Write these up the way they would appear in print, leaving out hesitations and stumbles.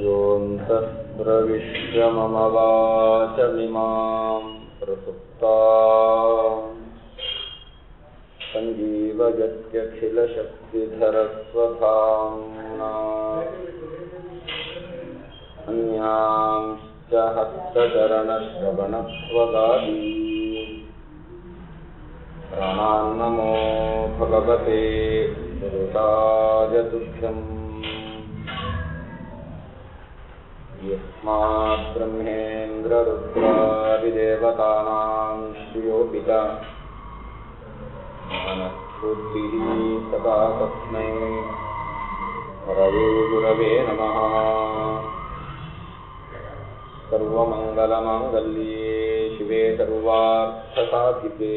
ಯೋऽन्तಃ ಪ್ರವಿಶ್ಯ ಮಮ ವಾಚಮಿಮಾಂ ಪ್ರಸುಪ್ತಾಂ ಸಂಜೀವಯತ್ಯಖಿಲಶಕ್ತಿಧರಸ್ವಧಾಮ್ನಾ ಅನ್ಯಾಂಶ್ಚ ಹಸ್ತಚರಣಶ್ರವಣತ್ವಗಾದೀನ್ ಪ್ರಾಣಾನ್ನಮೋ ಭಗವತೆ ಪುರುಷಾಯ ತುಭ್ಯಂ ಯಸ್ಮಾತ್ ಬ್ರಹ್ಮೇಂದ್ರ ರುದ್ರಾದಿದೇವತಾನಾಂ ಶ್ರೇಯೋಪಿ ಚ ಮನಃಬುದ್ಧಿಃ ಸದಾ ತಸ್ಮೈ ಹರಯೇ ಗುರವೇ ನಮಃ. ಸರ್ವಮಂಗಲಮಾಂಗಲ್ಯೇ ಶಿವೆ ಸರ್ವಾರ್ಥಸಾಧಿಕೆ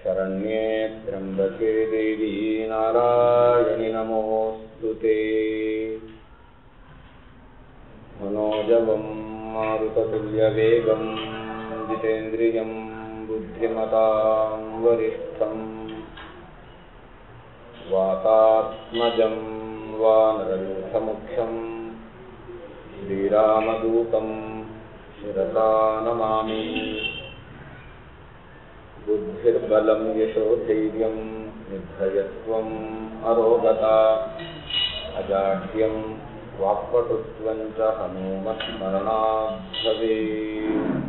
ಶರಣ್ಯೇ ತ್ರ್ಯಂಬಕೆ ದೇವಿ ನಾರಾಯಣಿ ನಮೋಸ್ತುತೇ. ಮನೋಜವಂ ಮಾರುತತುಲ್ಯವೇಗಂ ಜಿತೇಂದ್ರಿಯಂ ಬುದ್ಧಿಮತಾಂ ವರಿಷ್ಠಂ ವಾತಾತ್ಮಜಂ ವಾನರಯೂಥಮುಖ್ಯಂ ಶ್ರೀರಾಮದೂತಂ ಶಿರಸಾ ನಮಾಮಿ. ಬುದ್ಧಿರ್ಬಲಂ ಯಶೋಧೈರ್ಯಂ ನಿರ್ಭಯತ್ವಂ ಅರೋಗತಾ ಅಜಾಡ್ಯಂ ವಾಕ್ಪಟುತ್ವಂ ಚ ಹನುಮತ್ಸ್ಮರಣಾತ್ ಭವೇತ್.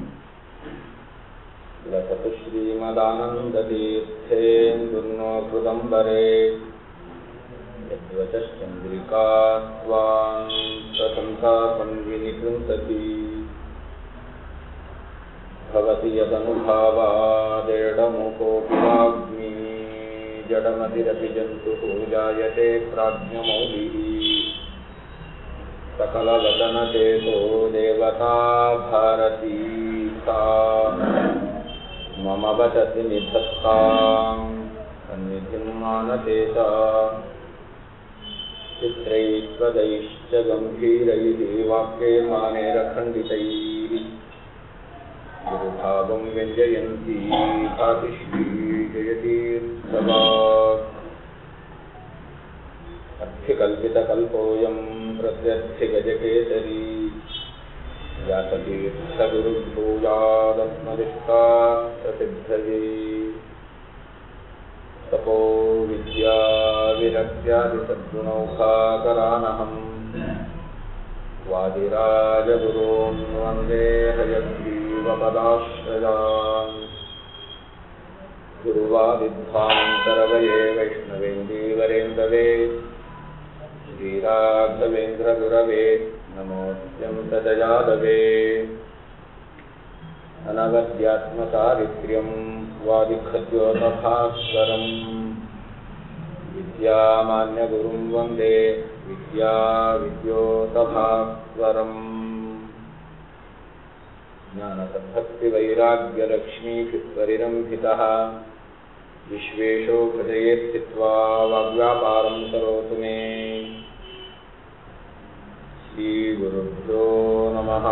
ಲಸತು ಶ್ರೀಮದಾನಂದತೀರ್ಥೇಂದುರ್ನೋ ಹೃದಂಬರೆ ಯದ್ವಚಶ್ಚಂದ್ರಿಕಾ ಸ್ವಾಂತಸಂತಾಪಂ ವಿನಿಕೃಂಸತಿ ಭವತಿ ಯದನುಭಾವಾದೇಡಮುಖೋಪಿ ವಾಗ್ಮೀ ಜಡಮತಿರಪಿ ಜಂತುಃ ಜಾಯತೆ ಪ್ರಾಜ್ಞಮೌಲಿಃ. ಸಕಲವದನಚೇತೋ ದೇವತಾ ಭಾರತೀ सा मम वचसि निधत्तां सन्निधिं मानते च. चित्रैस्त्वदैश्च गम्भीरैः वाक्यैर्मानेरखण्डितैः गुरुभावं व्यञ्जयन्ती भाति श्रीजयतीर्थवाक्. अर्थ्यकल्पितकल्पोऽयं प्रत्यर्थ्यगजकेसरी व्यासतीर्थगुरुभूयादस्मदिष्टा प्रसिद्धये. तपो विद्या विरक्त्यादिसद्गुणौघाकरानहं वादिराजगुरून् वन्दे हयग्रीवपदाश्रयान्. गुरुवादिध्वान्तरवये वैष्णवेन्दीवरेन्दवे श्रीराघवेन्द्रगुरवे नमोऽत्यन्तदयादवे. अनवद्यात्मचारित्र्यं वादिखद्योतभास्वरं विद्यामान्यगुरुं वन्दे विद्योतभास्वरम्. ज्ञानसद्भक्तिवैराग्यलक्ष्मीभिस्वरिरम्भितः विश्वेशो हृदये स्थित्वा वाग्व्यापारं करोतु मे. श्रीगुरुभ्यो नमः.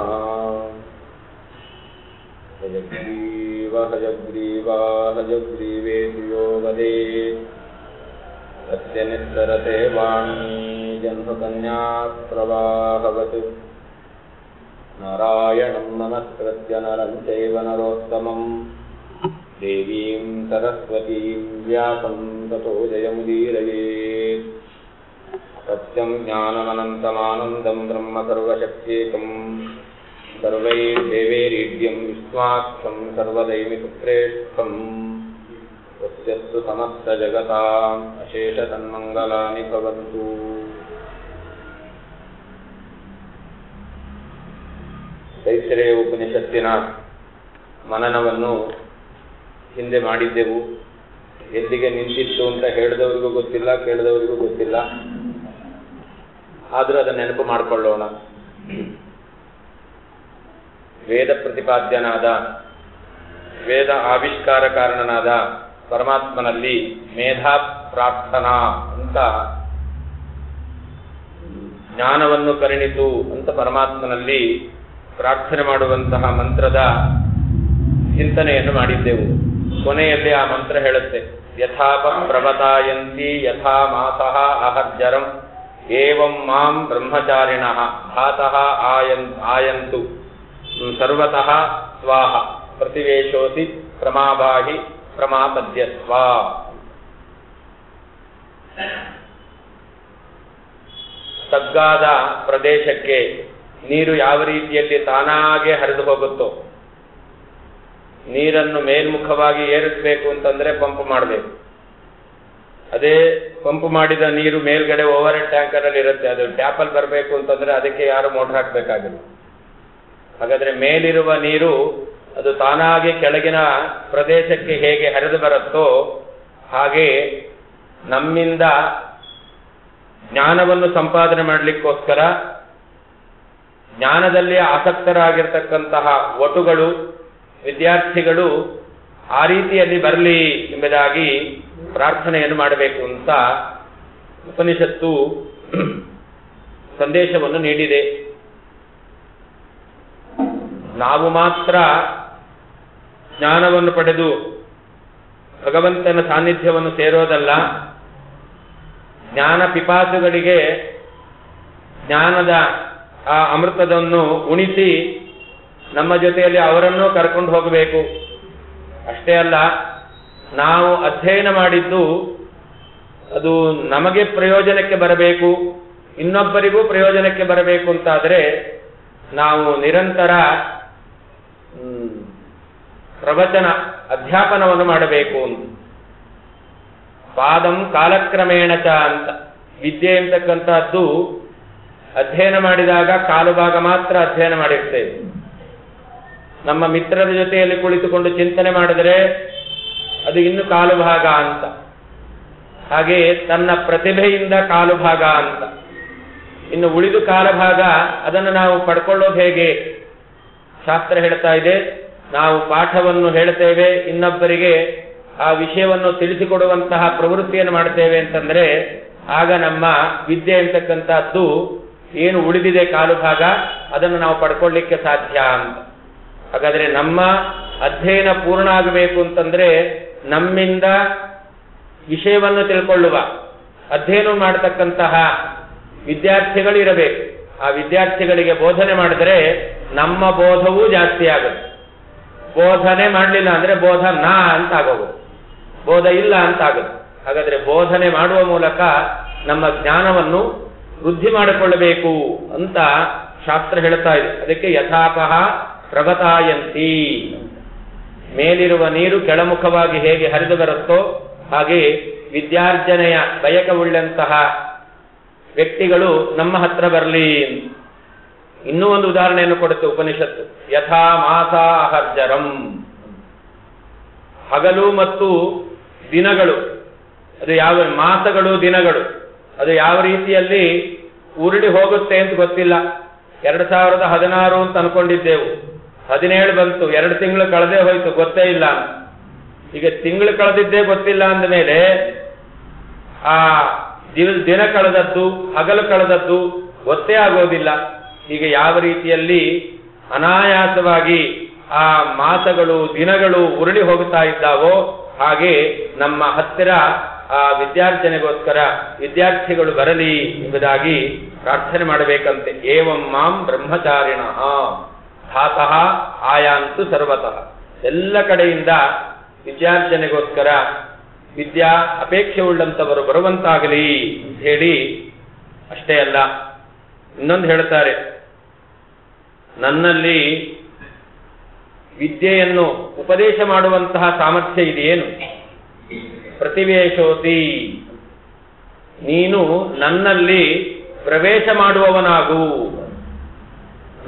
हयग्रीव हयग्रीवा हयग्रीवेति यो वदेत् तस्य निस्सरते वाणी जह्नुकन्या प्रवाहवत्. नारायणं नमस्कृत्य नरं चैव नरोत्तमं देवीं सरस्वतीं व्यासं ततो जयमुदीरयेत्. सत्यं ज्ञानमनन्तमानन्दं ब्रह्म सर्वशक्त्येकं सर्वैर्देवैरीड्यं विश्वाख्यं सर्वदैमिपुत्रेष्ठं तस्यस्तु समस्तजगताम् अशेषतन्मङ्गलानि भवन्तु. ತೈತ್ರೇಯ ಉಪನಿಷತ್ತಿನ ಮನನವನ್ನು ಹಿಂದೆ ಮಾಡಿದ್ದೆವು. ಎಲ್ಲಿಗೆ ನಿಂತಿತ್ತು ಅಂತ ಹೇಳಿದವರಿಗೂ ಗೊತ್ತಿಲ್ಲ, ಕೇಳಿದವರಿಗೂ ಗೊತ್ತಿಲ್ಲ. ಆದರೂ ಅದನ್ನು ನೆನಪು ಮಾಡಿಕೊಳ್ಳೋಣ. ವೇದ ಪ್ರತಿಪಾದ್ಯನಾದ, ವೇದ ಆವಿಷ್ಕಾರ ಕಾರಣನಾದ ಪರಮಾತ್ಮನಲ್ಲಿ ಮೇಧಾ ಪ್ರಾರ್ಥನಾ ಅಂತ, ಜ್ಞಾನವನ್ನು ಕರುಣಿಸು ಅಂತ ಪರಮಾತ್ಮನಲ್ಲಿ ಪ್ರಾರ್ಥನೆ ಮಾಡುವಂತಹ ಮಂತ್ರದ ಚಿಂತನೆಯನ್ನು ಮಾಡಿದ್ದೆವು. ಕೊನೆಯಲ್ಲಿ ಆ ಮಂತ್ರ ಹೇಳುತ್ತೆ, ಯಥಾಪ ಪ್ರವತಾಯಂತಿ ಯಥಾ ಮಾತಃ ಅಹರ್ಜರಂ ಏವಂ ಮಾಂ ಬ್ರಹ್ಮಚಾರಿಣಃ ಧಾತಃ ಆಯಂತು ಸರ್ವತಃ ಸ್ವಾಹ ಪ್ರತಿವೇಶೋಸಿ ಪ್ರಮಾಭಾಹಿ ಪ್ರಮಾಪದ್ಯಸ್ವ. ತಗ್ಗಾದ ಪ್ರದೇಶಕ್ಕೆ ನೀರು ಯಾವ ರೀತಿಯಲ್ಲಿ ತಾನಾಗೆ ಹರಿದು ಹೋಗುತ್ತೋ, ನೀರನ್ನು ಮೇಲ್ಮುಖವಾಗಿ ಏರಿಸಬೇಕು ಅಂತಂದ್ರೆ ಪಂಪ್ ಮಾಡಬೇಕು. ಅದೇ ಪಂಪ್ ಮಾಡಿದ ನೀರು ಮೇಲ್ಗಡೆ ಓವರ್ ಹೆಡ್ ಟ್ಯಾಂಕರ್ ಅಲ್ಲಿ ಇರುತ್ತೆ. ಅದು ಟ್ಯಾಪಲ್ಲಿ ಬರಬೇಕು ಅಂತಂದ್ರೆ ಅದಕ್ಕೆ ಯಾರು ಮೋಟರ್ ಹಾಕಬೇಕಾಗಿಲ್ಲ. ಹಾಗಾದ್ರೆ ಮೇಲಿರುವ ನೀರು ಅದು ತಾನಾಗಿ ಕೆಳಗಿನ ಪ್ರದೇಶಕ್ಕೆ ಹೇಗೆ ಹರಿದು ಬರುತ್ತೋ ಹಾಗೆ ನಮ್ಮಿಂದ ಜ್ಞಾನವನ್ನು ಸಂಪಾದನೆ ಮಾಡಲಿಕ್ಕೋಸ್ಕರ ಜ್ಞಾನದಲ್ಲಿ ಆಸಕ್ತರಾಗಿರ್ತಕ್ಕಂತಹ ವಟುಗಳು, ವಿದ್ಯಾರ್ಥಿಗಳು ಆ ರೀತಿಯಲ್ಲಿ ಬರಲಿ ಎಂಬುದಾಗಿ ಪ್ರಾರ್ಥನೆಯನ್ನು ಮಾಡಬೇಕು ಅಂತ ಉಪನಿಷತ್ತು ಸಂದೇಶವನ್ನು ನೀಡಿದೆ. ನಾವು ಮಾತ್ರ ಜ್ಞಾನವನ್ನು ಪಡೆದು ಭಗವಂತನ ಸಾನ್ನಿಧ್ಯವನ್ನು ಸೇರೋದಲ್ಲ, ಜ್ಞಾನ ಪಿಪಾಸುಗಳಿಗೆ ಜ್ಞಾನದ ಆ ಅಮೃತವನ್ನು ಉಣಿಸಿ ನಮ್ಮ ಜೊತೆಯಲ್ಲಿ ಅವರನ್ನೂ ಕರ್ಕೊಂಡು ಹೋಗಬೇಕು. ಅಷ್ಟೇ ಅಲ್ಲ, ನಾವು ಅಧ್ಯಯನ ಮಾಡಿದ್ದು ಅದು ನಮಗೆ ಪ್ರಯೋಜನಕ್ಕೆ ಬರಬೇಕು, ಇನ್ನೊಬ್ಬರಿಗೂ ಪ್ರಯೋಜನಕ್ಕೆ ಬರಬೇಕು ಅಂತಾದರೆ ನಾವು ನಿರಂತರ ಪ್ರವಚನ ಅಧ್ಯಾಪನವನ್ನು ಮಾಡಬೇಕು ಅಂತ. ಪಾದಂ ಕಾಲಕ್ರಮೇಣ ಚ ಅಂತ ವಿದ್ಯೆ ಅಂತಕ್ಕಂಥದ್ದು ಅಧ್ಯಯನ ಮಾಡಿದಾಗ ಕಾಲು ಭಾಗ ಮಾತ್ರ ಅಧ್ಯಯನ ಮಾಡಿರ್ತೇವೆ. ನಮ್ಮ ಮಿತ್ರರ ಜೊತೆಯಲ್ಲಿ ಕುಳಿತುಕೊಂಡು ಚಿಂತನೆ ಮಾಡಿದರೆ ಅದು ಇನ್ನು ಕಾಲು ಭಾಗ ಅಂತ. ಹಾಗೆ ತನ್ನ ಪ್ರತಿಭೆಯಿಂದ ಕಾಲು ಭಾಗ ಅಂತ. ಇನ್ನು ಉಳಿದು ಕಾಲು ಭಾಗ ಅದನ್ನು ನಾವು ಪಡ್ಕೊಳ್ಳೋದು ಹೇಗೆ? ಶಾಸ್ತ್ರ ಹೇಳ್ತಾ ಇದೆ, ನಾವು ಪಾಠವನ್ನು ಹೇಳ್ತೇವೆ, ಇನ್ನೊಬ್ಬರಿಗೆ ಆ ವಿಷಯವನ್ನು ತಿಳಿಸಿಕೊಡುವಂತಹ ಪ್ರವೃತ್ತಿಯನ್ನು ಮಾಡ್ತೇವೆ ಅಂತಂದ್ರೆ ಆಗ ನಮ್ಮ ವಿದ್ಯೆ ಅಂತಕ್ಕಂಥದ್ದು ಏನು ಉಳಿದಿದೆ ಕಾಲು ಭಾಗ ಅದನ್ನು ನಾವು ಪಡ್ಕೊಳ್ಳಿಕ್ಕೆ ಸಾಧ್ಯ ಅಂತ. ಹಾಗಾದ್ರೆ ನಮ್ಮ ಅಧ್ಯಯನ ಪೂರ್ಣ ಆಗಬೇಕು ಅಂತಂದ್ರೆ ನಮ್ಮಿಂದ ವಿಷಯವನ್ನು ತಿಳ್ಕೊಳ್ಳುವ ಅಧ್ಯಯನ ಮಾಡತಕ್ಕಂತಹ ವಿದ್ಯಾರ್ಥಿಗಳು ಇರಬೇಕು. ಆ ವಿದ್ಯಾರ್ಥಿಗಳಿಗೆ ಬೋಧನೆ ಮಾಡಿದರೆ ನಮ್ಮ ಬೋಧವೂ ಜಾಸ್ತಿ ಆಗುತ್ತೆ. ಬೋಧನೆ ಮಾಡಲಿಲ್ಲ ಅಂದ್ರೆ ಬೋಧ ನಾ ಅಂತ ಆಗೋಗುತ್ತೆ, ಬೋಧ ಇಲ್ಲ ಅಂತ ಆಗುತ್ತೆ. ಹಾಗಾದ್ರೆ ಬೋಧನೆ ಮಾಡುವ ಮೂಲಕ ನಮ್ಮ ಜ್ಞಾನವನ್ನು ವೃದ್ಧಿ ಮಾಡಿಕೊಳ್ಳಬೇಕು ಅಂತ ಶಾಸ್ತ್ರ ಹೇಳ್ತಾ ಇದೆ. ಅದಕ್ಕೆ ಯಥಾಪಹ ಪ್ರಗತಾಯಂತಿ, ಮೇಲಿರುವ ನೀರು ಕೆಳಮುಖವಾಗಿ ಹೇಗೆ ಹರಿದು ಬರುತ್ತೋ ಹಾಗೆ ವಿದ್ಯಾರ್ಜನೆಯ ಬಯಕವುಳ್ಳಂತಹ ವ್ಯಕ್ತಿಗಳು ನಮ್ಮ ಹತ್ರ ಬರಲಿ. ಇನ್ನೂ ಒಂದು ಉದಾಹರಣೆಯನ್ನು ಕೊಡುತ್ತೆ ಉಪನಿಷತ್ತು. ಯಥಾ ಮಾಸ ಅಹರ್ಜರಂ, ಹಗಲು ಮತ್ತು ದಿನಗಳು, ಅದು ಯಾವ ಮಾಸಗಳು ದಿನಗಳು ಅದು ಯಾವ ರೀತಿಯಲ್ಲಿ ಉರುಳಿ ಹೋಗುತ್ತೆ ಅಂತ ಗೊತ್ತಿಲ್ಲ. 2016 ಅಂತ ಅನ್ಕೊಂಡಿದ್ದೆವು, 17 ಬಂತು, 2 ತಿಂಗಳು ಕಳೆದೇ ಹೋಯ್ತು, ಗೊತ್ತೇ ಇಲ್ಲ. ಈಗ ತಿಂಗಳು ಕಳೆದಿದ್ದೇ ಗೊತ್ತಿಲ್ಲ ಅಂದ ಮೇಲೆ ಆ ದಿನ ಕಳೆದದ್ದು ಹಗಲು ಕಳೆದದ್ದು ಗೊತ್ತೇ ಆಗೋದಿಲ್ಲ. ಹೀಗೆ ಯಾವ ರೀತಿಯಲ್ಲಿ ಅನಾಯಾಸವಾಗಿ ಆ ಮಾಸಗಳು ದಿನಗಳು ಉರುಳಿ ಹೋಗುತ್ತಾ ಇದ್ದಾವೋ ಹಾಗೆ ನಮ್ಮ ಹತ್ತಿರ ಆ ವಿದ್ಯಾರ್ಜನೆಗೋಸ್ಕರ ವಿದ್ಯಾರ್ಥಿಗಳು ಬರಲಿ ಎಂಬುದಾಗಿ ಪ್ರಾರ್ಥನೆ ಮಾಡಬೇಕಂತೆ. ಏವಂ ಮಾಂ ಬ್ರಹ್ಮಚಾರಿಣಃ ಧಾತಃ ಆಯಾಂತು ಸರ್ವತಃ, ಎಲ್ಲ ಕಡೆಯಿಂದ ವಿದ್ಯಾರ್ಜನೆಗೋಸ್ಕರ ವಿದ್ಯಾ ಅಪೇಕ್ಷೆ ಉಳ್ಳಂತವರು ಬರುವಂತಾಗಲಿ ಅಂತ ಹೇಳಿ, ಅಷ್ಟೇ ಅಲ್ಲ ಇನ್ನೊಂದು ಹೇಳ್ತಾರೆ, ನನ್ನಲ್ಲಿ ವಿದ್ಯೆಯನ್ನು ಉಪದೇಶ ಮಾಡುವಂತಹ ಸಾಮರ್ಥ್ಯ ಇದೆಯೇನು? ಪ್ರತಿವೇಶೋತಿ, ನೀನು ನನ್ನಲ್ಲಿ ಪ್ರವೇಶ ಮಾಡುವವನಾಗು.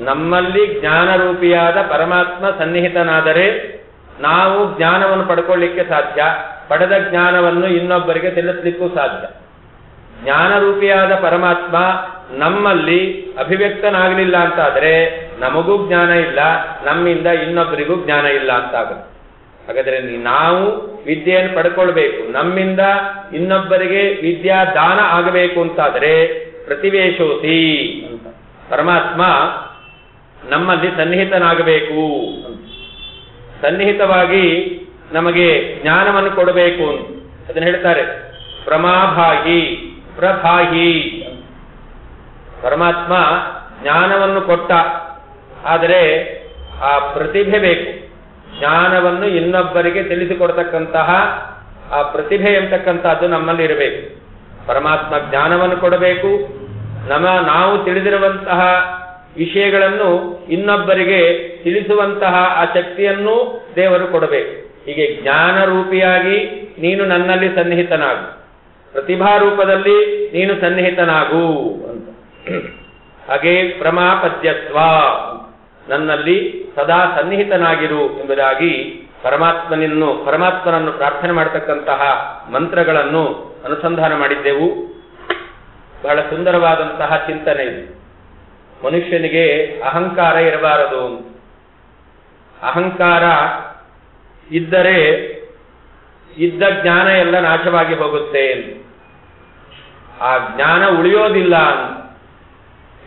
ನಮ್ಮಲ್ಲಿ ಜ್ಞಾನರೂಪಿಯಾದ ಪರಮಾತ್ಮ ಸನ್ನಿಹಿತನಾದರೆ ನಾವು ಜ್ಞಾನವನ್ನು ಪಡ್ಕೊಳ್ಳಿಕ್ಕೆ ಸಾಧ್ಯ, ಪಡೆದ ಜ್ಞಾನವನ್ನು ಇನ್ನೊಬ್ಬರಿಗೆ ತಿಳಿಸ್ಲಿಕ್ಕೂ ಸಾಧ್ಯ. ಜ್ಞಾನರೂಪಿಯಾದ ಪರಮಾತ್ಮ ನಮ್ಮಲ್ಲಿ ಅಭಿವ್ಯಕ್ತನಾಗಲಿಲ್ಲ ಅಂತಾದರೆ ನಮಗೂ ಜ್ಞಾನ ಇಲ್ಲ, ನಮ್ಮಿಂದ ಇನ್ನೊಬ್ಬರಿಗೂ ಜ್ಞಾನ ಇಲ್ಲ ಅಂತಾಗುತ್ತೆ. ಹಾಗಾದ್ರೆ ನಾವು ವಿದ್ಯೆಯನ್ನು ಪಡ್ಕೊಳ್ಬೇಕು, ನಮ್ಮಿಂದ ಇನ್ನೊಬ್ಬರಿಗೆ ವಿದ್ಯಾ ದಾನ ಆಗಬೇಕು ಅಂತಾದರೆ ಪ್ರತಿವೇಶೋತಿ ಅಂತ ಪರಮಾತ್ಮ ನಮ್ಮಲ್ಲಿ ಸನ್ನಿಹಿತನಾಗಬೇಕು, ಸನ್ನಿಹಿತವಾಗಿ ನಮಗೆ ಜ್ಞಾನವನ್ನು ಕೊಡಬೇಕು ಅಂತ ಅದನ್ನು ಹೇಳ್ತಾರೆ. ಪ್ರಮಾಭಾಹಿ ಪ್ರಭಾಹಿ, ಪರಮಾತ್ಮ ಜ್ಞಾನವನ್ನು ಕೊಟ್ಟ, ಆದರೆ ಆ ಪ್ರತಿಭೆ ಬೇಕು. ಜ್ಞಾನವನ್ನು ಇನ್ನೊಬ್ಬರಿಗೆ ತಿಳಿಸಿಕೊಡ್ತಕ್ಕಂತಹ ಆ ಪ್ರತಿಭೆ ಎಂತಕ್ಕಂಥದ್ದು ನಮ್ಮಲ್ಲಿ ಇರಬೇಕು. ಪರಮಾತ್ಮ ಜ್ಞಾನವನ್ನು ಕೊಡಬೇಕು, ನಾವು ತಿಳಿದಿರುವಂತಹ ವಿಷಯಗಳನ್ನು ಇನ್ನೊಬ್ಬರಿಗೆ ತಿಳಿಸುವಂತಹ ಆ ಶಕ್ತಿಯನ್ನು ದೇವರು ಕೊಡಬೇಕು. ಹೀಗೆ ಜ್ಞಾನ ರೂಪಿಯಾಗಿ ನೀನು ನನ್ನಲ್ಲಿ ಸನ್ನಿಹಿತನಾಗು, ಪ್ರತಿಭಾ ರೂಪದಲ್ಲಿ ನೀನು ಸನ್ನಿಹಿತನಾಗು ಅಂತ. ಹಾಗೆ ಪ್ರಮಾಪದ್ಯತ್ವ, ನನ್ನಲ್ಲಿ ಸದಾ ಸನ್ನಿಹಿತನಾಗಿರು ಎಂಬುದಾಗಿ ಪರಮಾತ್ಮನನ್ನು ಪ್ರಾರ್ಥನೆ ಮಾಡತಕ್ಕಂತಹ ಮಂತ್ರಗಳನ್ನು ಅನುಸಂಧಾನ ಮಾಡಿದ್ದೆವು. ಬಹಳ ಸುಂದರವಾದಂತಹ ಚಿಂತನೆ ಇದು. ಮನುಷ್ಯನಿಗೆ ಅಹಂಕಾರ ಇರಬಾರದು. ಅಹಂಕಾರ ಇದ್ದರೆ ಇದ್ದ ಜ್ಞಾನ ಎಲ್ಲ ನಾಶವಾಗಿ ಹೋಗುತ್ತೆ. ಆ ಜ್ಞಾನ ಉಳಿಯೋದಿಲ್ಲ.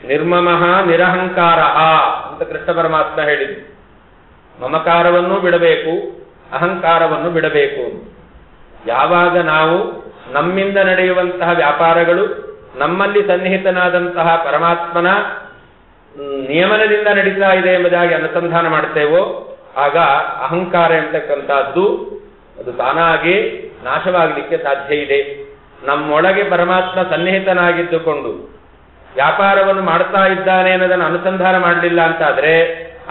ನಿರ್ಮಮಃ ನಿರಹಂಕಾರ ಅಂತ ಕೃಷ್ಣ ಪರಮಾತ್ಮ ಹೇಳಿದ್ರು. ಮಮಕಾರವನ್ನು ಬಿಡಬೇಕು, ಅಹಂಕಾರವನ್ನು ಬಿಡಬೇಕು. ಯಾವಾಗ ನಾವು ನಮ್ಮಿಂದ ನಡೆಯುವಂತಹ ವ್ಯಾಪಾರಗಳು ನಮ್ಮಲ್ಲಿ ಸನ್ನಿಹಿತನಾದಂತಹ ಪರಮಾತ್ಮನ ನಿಯಮನದಿಂದ ನಡೀತಾ ಇದೆ ಎಂಬುದಾಗಿ ಅನುಸಂಧಾನ ಮಾಡ್ತೇವೋ ಆಗ ಅಹಂಕಾರ ಎಂತಕ್ಕಂಥದ್ದು ಅದು ತಾನಾಗಿ ನಾಶವಾಗಲಿಕ್ಕೆ ಸಾಧ್ಯ ಇದೆ. ನಮ್ಮೊಳಗೆ ಪರಮಾತ್ಮ ಸನ್ನಿಹಿತನಾಗಿದ್ದುಕೊಂಡು ವ್ಯಾಪಾರವನ್ನು ಮಾಡ್ತಾ ಇದ್ದಾನೆ ಅನ್ನೋದನ್ನು ಅನುಸಂಧಾನ ಮಾಡಲಿಲ್ಲ ಅಂತಾದ್ರೆ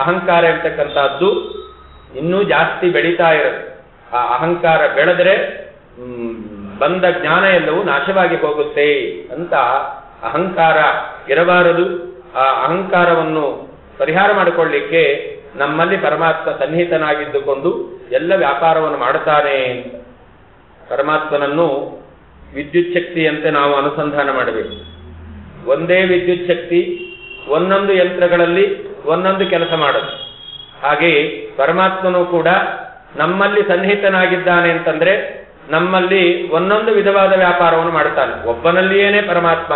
ಅಹಂಕಾರ ಎಂತಕ್ಕಂಥದ್ದು ಇನ್ನೂ ಜಾಸ್ತಿ ಬೆಳೀತಾ ಇರುತ್ತೆ. ಆ ಅಹಂಕಾರ ಬೆಳೆದ್ರೆ ಬಂದ ಜ್ಞಾನ ಎಲ್ಲವೂ ನಾಶವಾಗಿ ಹೋಗುತ್ತೆ ಅಂತ ಅಹಂಕಾರ ಇರಬಾರದು. ಆ ಅಹಂಕಾರವನ್ನು ಪರಿಹಾರ ಮಾಡಿಕೊಳ್ಳಿಕ್ಕೆ ನಮ್ಮಲ್ಲಿ ಪರಮಾತ್ಮ ಸನ್ನಿಹಿತನಾಗಿದ್ದುಕೊಂಡು ಎಲ್ಲ ವ್ಯಾಪಾರವನ್ನು ಮಾಡುತ್ತಾನೆ. ಪರಮಾತ್ಮನನ್ನು ವಿದ್ಯುತ್ ಶಕ್ತಿಯಂತೆ ನಾವು ಅನುಸಂಧಾನ ಮಾಡಬೇಕು. ಒಂದೇ ವಿದ್ಯುತ್ ಶಕ್ತಿ ಒಂದೊಂದು ಯಂತ್ರಗಳಲ್ಲಿ ಒಂದೊಂದು ಕೆಲಸ ಮಾಡೋದು. ಹಾಗೆ ಪರಮಾತ್ಮನು ಕೂಡ ನಮ್ಮಲ್ಲಿ ಸನ್ನಿಹಿತನಾಗಿದ್ದಾನೆ ಅಂತಂದ್ರೆ ನಮ್ಮಲ್ಲಿ ಒಂದೊಂದು ವಿಧವಾದ ವ್ಯಾಪಾರವನ್ನು ಮಾಡುತ್ತಾನೆ. ಒಬ್ಬನಲ್ಲಿಯೇನೆ ಪರಮಾತ್ಮ,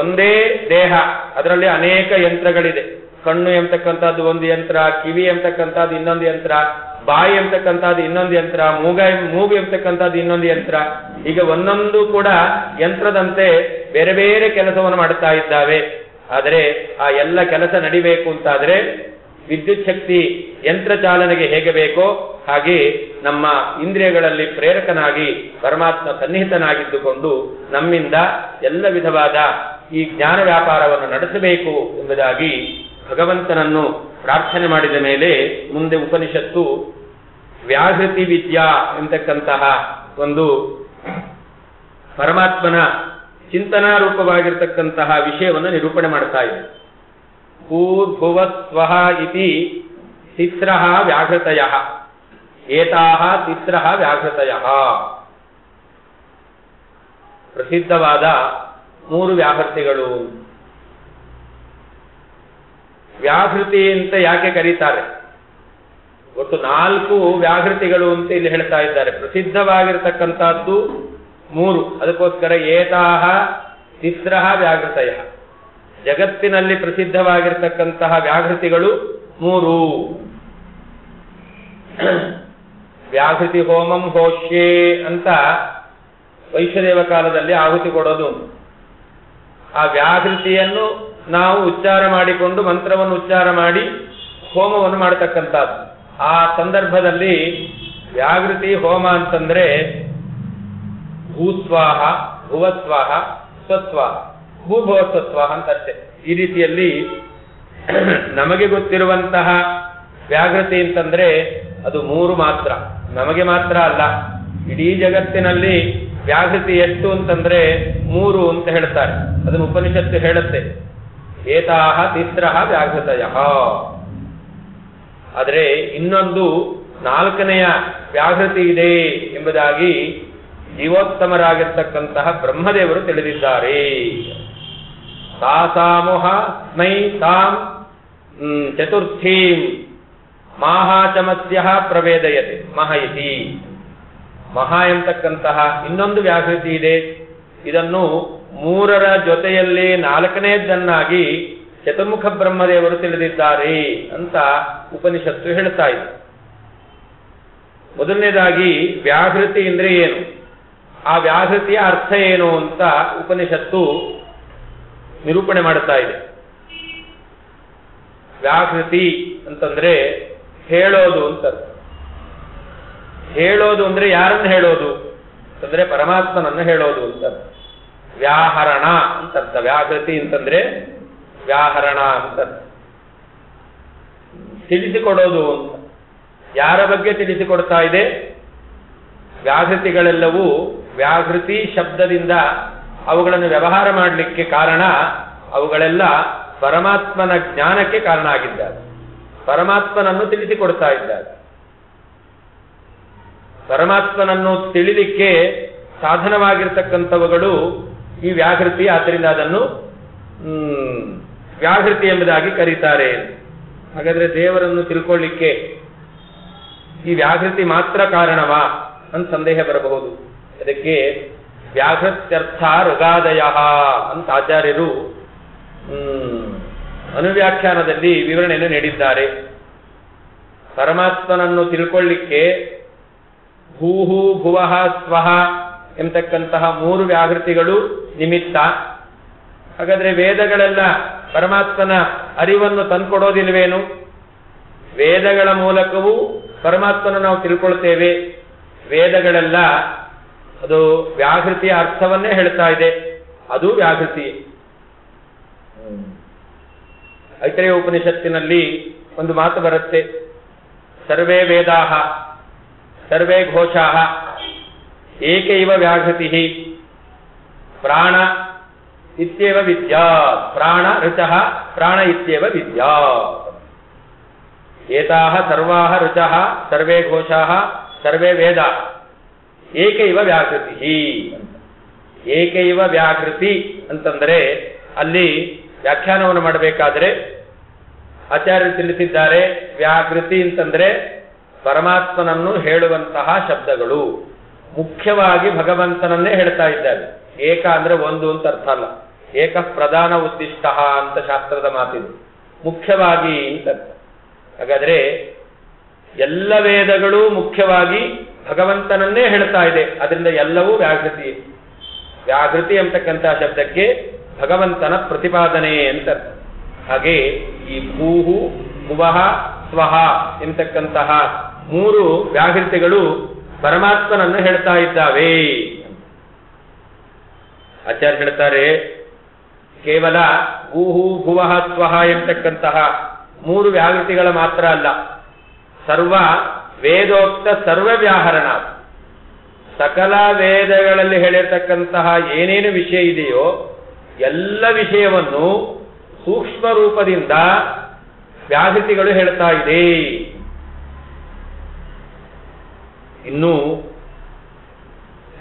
ಒಂದೇ ದೇಹ, ಅದರಲ್ಲಿ ಅನೇಕ ಯಂತ್ರಗಳಿದೆ. ಕಣ್ಣು ಎಂತಕ್ಕಂಥದ್ದು ಒಂದು ಯಂತ್ರ, ಕಿವಿ ಎಂತಕ್ಕಂಥದ್ದು ಇನ್ನೊಂದು ಯಂತ್ರ, ಬಾಯಿ ಎಂತಕ್ಕಂಥದ್ದು ಇನ್ನೊಂದು ಯಂತ್ರ, ಮೂಗು ಎಂತಕ್ಕಂಥದ್ದು ಇನ್ನೊಂದು ಯಂತ್ರ. ಈಗ ಒಂದೊಂದು ಕೂಡ ಯಂತ್ರದಂತೆ ಬೇರೆ ಬೇರೆ ಕೆಲಸವನ್ನು ಮಾಡುತ್ತಾ ಇದ್ದಾವೆ. ಆದರೆ ಆ ಎಲ್ಲ ಕೆಲಸ ನಡಿಬೇಕು ಅಂತಾದ್ರೆ ವಿದ್ಯುತ್ ಶಕ್ತಿ ಯಂತ್ರ ಚಾಲನೆಗೆ ಹೇಗೆ ಬೇಕೋ ಹಾಗೆ ನಮ್ಮ ಇಂದ್ರಿಯಗಳಲ್ಲಿ ಪ್ರೇರಕನಾಗಿ ಪರಮಾತ್ಮ ಸನ್ನಿಹಿತನಾಗಿದ್ದುಕೊಂಡು ನಮ್ಮಿಂದ ಎಲ್ಲ ವಿಧವಾದ ಈ ಜ್ಞಾನ ವ್ಯಾಪಾರವನ್ನು ನಡೆಸಬೇಕು ಎಂಬುದಾಗಿ ಭಗವಂತನನ್ನು ಪ್ರಾರ್ಥನೆ ಮಾಡಿದ ಮೇಲೆ ಮುಂದೆ ಉಪನಿಷತ್ತು ವ್ಯಾಹೃತಿ ವಿದ್ಯಾ ಎಂತಕ್ಕಂತಹ ಒಂದು ಪರಮಾತ್ಮನ ಚಿಂತನಾ ರೂಪವಾಗಿರ್ತಕ್ಕಂತಹ ವಿಷಯವನ್ನು ನಿರೂಪಣೆ ಮಾಡ್ತಾ ಇದೆ. ಭೂರ್ಭುವ ಸ್ವಃ ಇತಿ ತಿಸ್ರಃ ವ್ಯಾಘೃತಯಃ, ಏತಾಃ ತಿಸ್ರಃ ವ್ಯಾಘೃತಯಃ. ಪ್ರಸಿದ್ಧವಾದ 3 ವ್ಯಾಹೃತಿಗಳು. ವ್ಯಾಹೃತಿ ಅಂತ ಯಾಕೆ ಕರೀತಾರೆ? ಒಟ್ಟು 4 ವ್ಯಾಹೃತಿಗಳು ಅಂತ ಇಲ್ಲಿ ಹೇಳ್ತಾ ಇದ್ದಾರೆ. ಪ್ರಸಿದ್ಧವಾಗಿರತಕ್ಕಂಥದ್ದು 3, ಅದಕ್ಕೋಸ್ಕರ ಏತಾಹ ತಿಸ್ರಃ ವ್ಯಾಘೃತಯ. ಜಗತ್ತಿನಲ್ಲಿ ಪ್ರಸಿದ್ಧವಾಗಿರತಕ್ಕಂತಹ ವ್ಯಾಘೃತಿಗಳು 3. ವ್ಯಾಘೃತಿ ಹೋಮಂ ಹೋಷ್ಯೇ ಅಂತ ವೈಶ್ವದೇವ ಕಾಲದಲ್ಲಿ ಆಹುತಿ ಕೊಡೋದು. ಆ ವ್ಯಾಘೃತಿಯನ್ನು ನಾವು ಉಚ್ಚಾರ ಮಾಡಿಕೊಂಡು ಮಂತ್ರವನ್ನು ಉಚ್ಚಾರ ಮಾಡಿ ಹೋಮವನ್ನು ಮಾಡತಕ್ಕಂಥದ್ದು. ಆ ಸಂದರ್ಭದಲ್ಲಿ ವ್ಯಾಘೃತಿ ಹೋಮ ಅಂತಂದ್ರೆ ಭೂಸ್ವಾಹ, ಭುವಸ್ವಾಹ, ಸ್ವಸ್ವಾಹ, ಭೂಭವಸ್ವಸ್ವಾಹ ಅಂತಷ್ಟೇ. ಈ ರೀತಿಯಲ್ಲಿ ನಮಗೆ ಗೊತ್ತಿರುವಂತಹ ವ್ಯಾಘೃತಿ ಅಂತಂದ್ರೆ ಅದು 3 ಮಾತ್ರ. ನಮಗೆ ಮಾತ್ರ ಅಲ್ಲ, ಇಡೀ ಜಗತ್ತಿನಲ್ಲಿ ವ್ಯಾಘೃತಿ ಎಷ್ಟು ಅಂತಂದ್ರೆ 3 ಅಂತ ಹೇಳ್ತಾರೆ. ಅದನ್ನು ಉಪನಿಷತ್ತು ಹೇಳುತ್ತೆ, ಏತಾಹ ತಿಸ್ರಃ ವ್ಯಾಘೃತಯಃ. ಆದರೆ ಇನ್ನೊಂದು 4ನೆಯ ವ್ಯಾಘೃತಿ ಇದೆ ಎಂಬುದಾಗಿ ಜೀವೋತ್ತಮರಾಗಿರ್ತಕ್ಕಂತಹ ಬ್ರಹ್ಮದೇವರು ತಿಳಿದಿದ್ದಾರೆ. ತಾಸಾಮುಹ ಸ್ಮೈ ತಾಂ ಚತುರ್ಥೀಂ ಮಾಹಾಚಮಸ್ಯ ಪ್ರವೇದಯತೆ ಮಹ ಇತಿ. ಮಹಾ ಎಂತಕ್ಕಂತಹ ಇನ್ನೊಂದು ವ್ಯಾಘೃತಿ ಇದೆ. ಇದನ್ನು 3ರ ಜೊತೆಯಲ್ಲಿ 4ನೇದನ್ನಾಗಿ ಚತುರ್ಮುಖ ಬ್ರಹ್ಮದೇವರು ತಿಳಿದಿದ್ದಾರೆ ಅಂತ ಉಪನಿಷತ್ತು ಹೇಳ್ತಾ ಇದೆ. ಮೊದಲನೇದಾಗಿ ವ್ಯಾಘೃತಿ ಅಂದ್ರೆ ಏನು, ಆ ವ್ಯಾಘೃತಿಯ ಅರ್ಥ ಏನು ಅಂತ ಉಪನಿಷತ್ತು ನಿರೂಪಣೆ ಮಾಡುತ್ತಾ ಇದೆ. ವ್ಯಾಹೃತಿ ಅಂತಂದ್ರೆ ಹೇಳೋದು ಅಂತ. ಹೇಳೋದು ಅಂದ್ರೆ ಯಾರನ್ನು ಹೇಳೋದು ಅಂತಂದ್ರೆ ಪರಮಾತ್ಮನನ್ನು ಹೇಳೋದು ಅಂತ. ವ್ಯಾಹರಣ ಅಂತರ್ಥ. ವ್ಯಾಹೃತಿ ಅಂತಂದ್ರೆ ವ್ಯಾಹರಣ ಅಂತ ತಿಳಿಸಿಕೊಡೋದು ಅಂತ. ಯಾರ ಬಗ್ಗೆ ತಿಳಿಸಿಕೊಡ್ತಾ ಇದೆ? ವ್ಯಾಹೃತಿಗಳೆಲ್ಲವೂ ವ್ಯಾಹೃತಿ ಶಬ್ದದಿಂದ ಅವುಗಳನ್ನು ವ್ಯವಹಾರ ಮಾಡಲಿಕ್ಕೆ ಕಾರಣ ಅವುಗಳೆಲ್ಲ ಪರಮಾತ್ಮನ ಜ್ಞಾನಕ್ಕೆ ಕಾರಣ ಆಗಿದ್ದಾರೆ. ಪರಮಾತ್ಮನನ್ನು ತಿಳಿಸಿಕೊಡ್ತಾ ಇದ್ದಾರೆ. ಪರಮಾತ್ಮನನ್ನು ತಿಳಿಲಿಕ್ಕೆ ಸಾಧನವಾಗಿರ್ತಕ್ಕಂಥವುಗಳು ಈ ವ್ಯಾಹೃತಿ. ಆದ್ದರಿಂದ ಅದನ್ನು ವ್ಯಾಹೃತಿ ಎಂಬುದಾಗಿ ಕರೀತಾರೆ. ಹಾಗಾದ್ರೆ ದೇವರನ್ನು ತಿಳ್ಕೊಳ್ಳಿಕ್ಕೆ ಈ ವ್ಯಾಹೃತಿ ಮಾತ್ರ ಕಾರಣವಾ ಅಂತ ಸಂದೇಹ ಬರಬಹುದು. ಅದಕ್ಕೆ ವ್ಯಾಹೃತ್ಯರ್ಥ ಋಗಾದಯ ಅಂತ ಆಚಾರ್ಯರು ಅನುವ್ಯಾಖ್ಯಾನದಲ್ಲಿ ವಿವರಣೆಯನ್ನು ನೀಡಿದ್ದಾರೆ. ಪರಮಾತ್ಮನನ್ನು ತಿಳ್ಕೊಳ್ಳಿಕ್ಕೆ ಭೂಹು ಭುವಃ ಸ್ವಹ ಎಂಬತಕ್ಕಂತಹ 3 ವ್ಯಾಹೃತಿಗಳು ನಿಮಿತ್ತ. ಹಾಗಾದ್ರೆ ವೇದಗಳೆಲ್ಲ ಪರಮಾತ್ಮನ ಅರಿವನ್ನು ತಂದುಕೊಡೋದಿಲ್ವೇನು? ವೇದಗಳ ಮೂಲಕವೂ ಪರಮಾತ್ಮನ ನಾವು ತಿಳ್ಕೊಳ್ತೇವೆ. ವೇದಗಳೆಲ್ಲ ಅದು ವ್ಯಾಹೃತಿಯ ಅರ್ಥವನ್ನೇ ಹೇಳ್ತಾ ಇದೆ. ಅದು ವ್ಯಾಹೃತಿ. ಐತರೇಯ ಉಪನಿಷತ್ತಿನಲ್ಲಿ ಒಂದು ಮಾತು ಬರುತ್ತೆ. ಸರ್ವೇ ವೇದಾಹ ಸರ್ವೇ ಘೋಷಾಹ ಏಕೈವ ವ್ಯಾಹೃತಿ ಪ್ರಾಣ ಇತ್ಯೇವ ವಿದ್ಯಾ. ಪ್ರಾಣ ಋಚಃ ಪ್ರಾಣ ಇತ್ಯೇವ ವಿದ್ಯಾ. ಏತಾಹ ಸರ್ವಾಹ ಋಚಃ ಸರ್ವೇ ಘೋಷಾಹ ಸರ್ವೇ ವೇದಾಃ ಏಕೈವ ವ್ಯಾಹೃತಿ. ಏಕೈವ ವ್ಯಾಹೃತಿ ಅಂತಂದರೆ ಅಲ್ಲಿ ವ್ಯಾಖ್ಯಾನವನ್ನು ಮಾಡಬೇಕಾದ್ರೆ ಆಚಾರ್ಯರು ತಿಳಿಸಿದ್ದಾರೆ, ವ್ಯಾಹೃತಿ ಅಂತಂದ್ರೆ ಪರಮಾತ್ಮನನ್ನು ಹೇಳುವಂತಹ ಶಬ್ದಗಳು. ಮುಖ್ಯವಾಗಿ ಭಗವಂತನನ್ನೇ ಹೇಳ್ತಾ ಇದ್ದಾರೆ. ಏಕ ಅಂದ್ರೆ ಒಂದು ಅಂತ ಅರ್ಥ ಅಲ್ಲ. ಏಕ ಪ್ರಧಾನ ಉದ್ದಿಷ್ಟ ಅಂತ ಶಾಸ್ತ್ರದ ಮಾತಿದು. ಮುಖ್ಯವಾಗಿ ಅಂತ. ಹಾಗಾದ್ರೆ ಎಲ್ಲ ವೇದಗಳು ಮುಖ್ಯವಾಗಿ ಭಗವಂತನನ್ನೇ ಹೇಳ್ತಾ ಇದೆ. ಅದರಿಂದ ಎಲ್ಲವೂ ವ್ಯಾಹೃತಿ. ವ್ಯಾಹೃತಿ ಅಂತಕ್ಕಂತಹ ಶಬ್ದಕ್ಕೆ ಭಗವಂತನ ಪ್ರತಿಪಾದನೆ ಅಂತ. ಹಾಗೆ ಈ ಭೂಹು ಭುವಃ ಸ್ವಹ ಎಂತಕ್ಕಂತಹ 3 ವ್ಯಾಹೃತಿಗಳು ಪರಮಾತ್ಮನನ್ನು ಹೇಳ್ತಾ ಇದ್ದಾವೆ. ಆಚಾರ್ಯ ಹೇಳ್ತಾರೆ, ಕೇವಲ ಭೂಹು ಭುವಃ ಸ್ವಹ ಎಂತಕ್ಕಂತಹ 3 ವ್ಯಾಹೃತಿಗಳ ಮಾತ್ರ ಅಲ್ಲ, ಸರ್ವ ವೇದೋಕ್ತ ಸರ್ವ ವ್ಯಾಹರಣ. ಸಕಲ ವೇದಗಳಲ್ಲಿ ಹೇಳಿರ್ತಕ್ಕಂತಹ ಏನೇನು ವಿಷಯ ಇದೆಯೋ ಎಲ್ಲ ವಿಷಯವನ್ನು ಸೂಕ್ಷ್ಮ ರೂಪದಿಂದ ವ್ಯಾಹೃತಿಗಳು ಹೇಳ್ತಾ ಇದೆ. ಇನ್ನು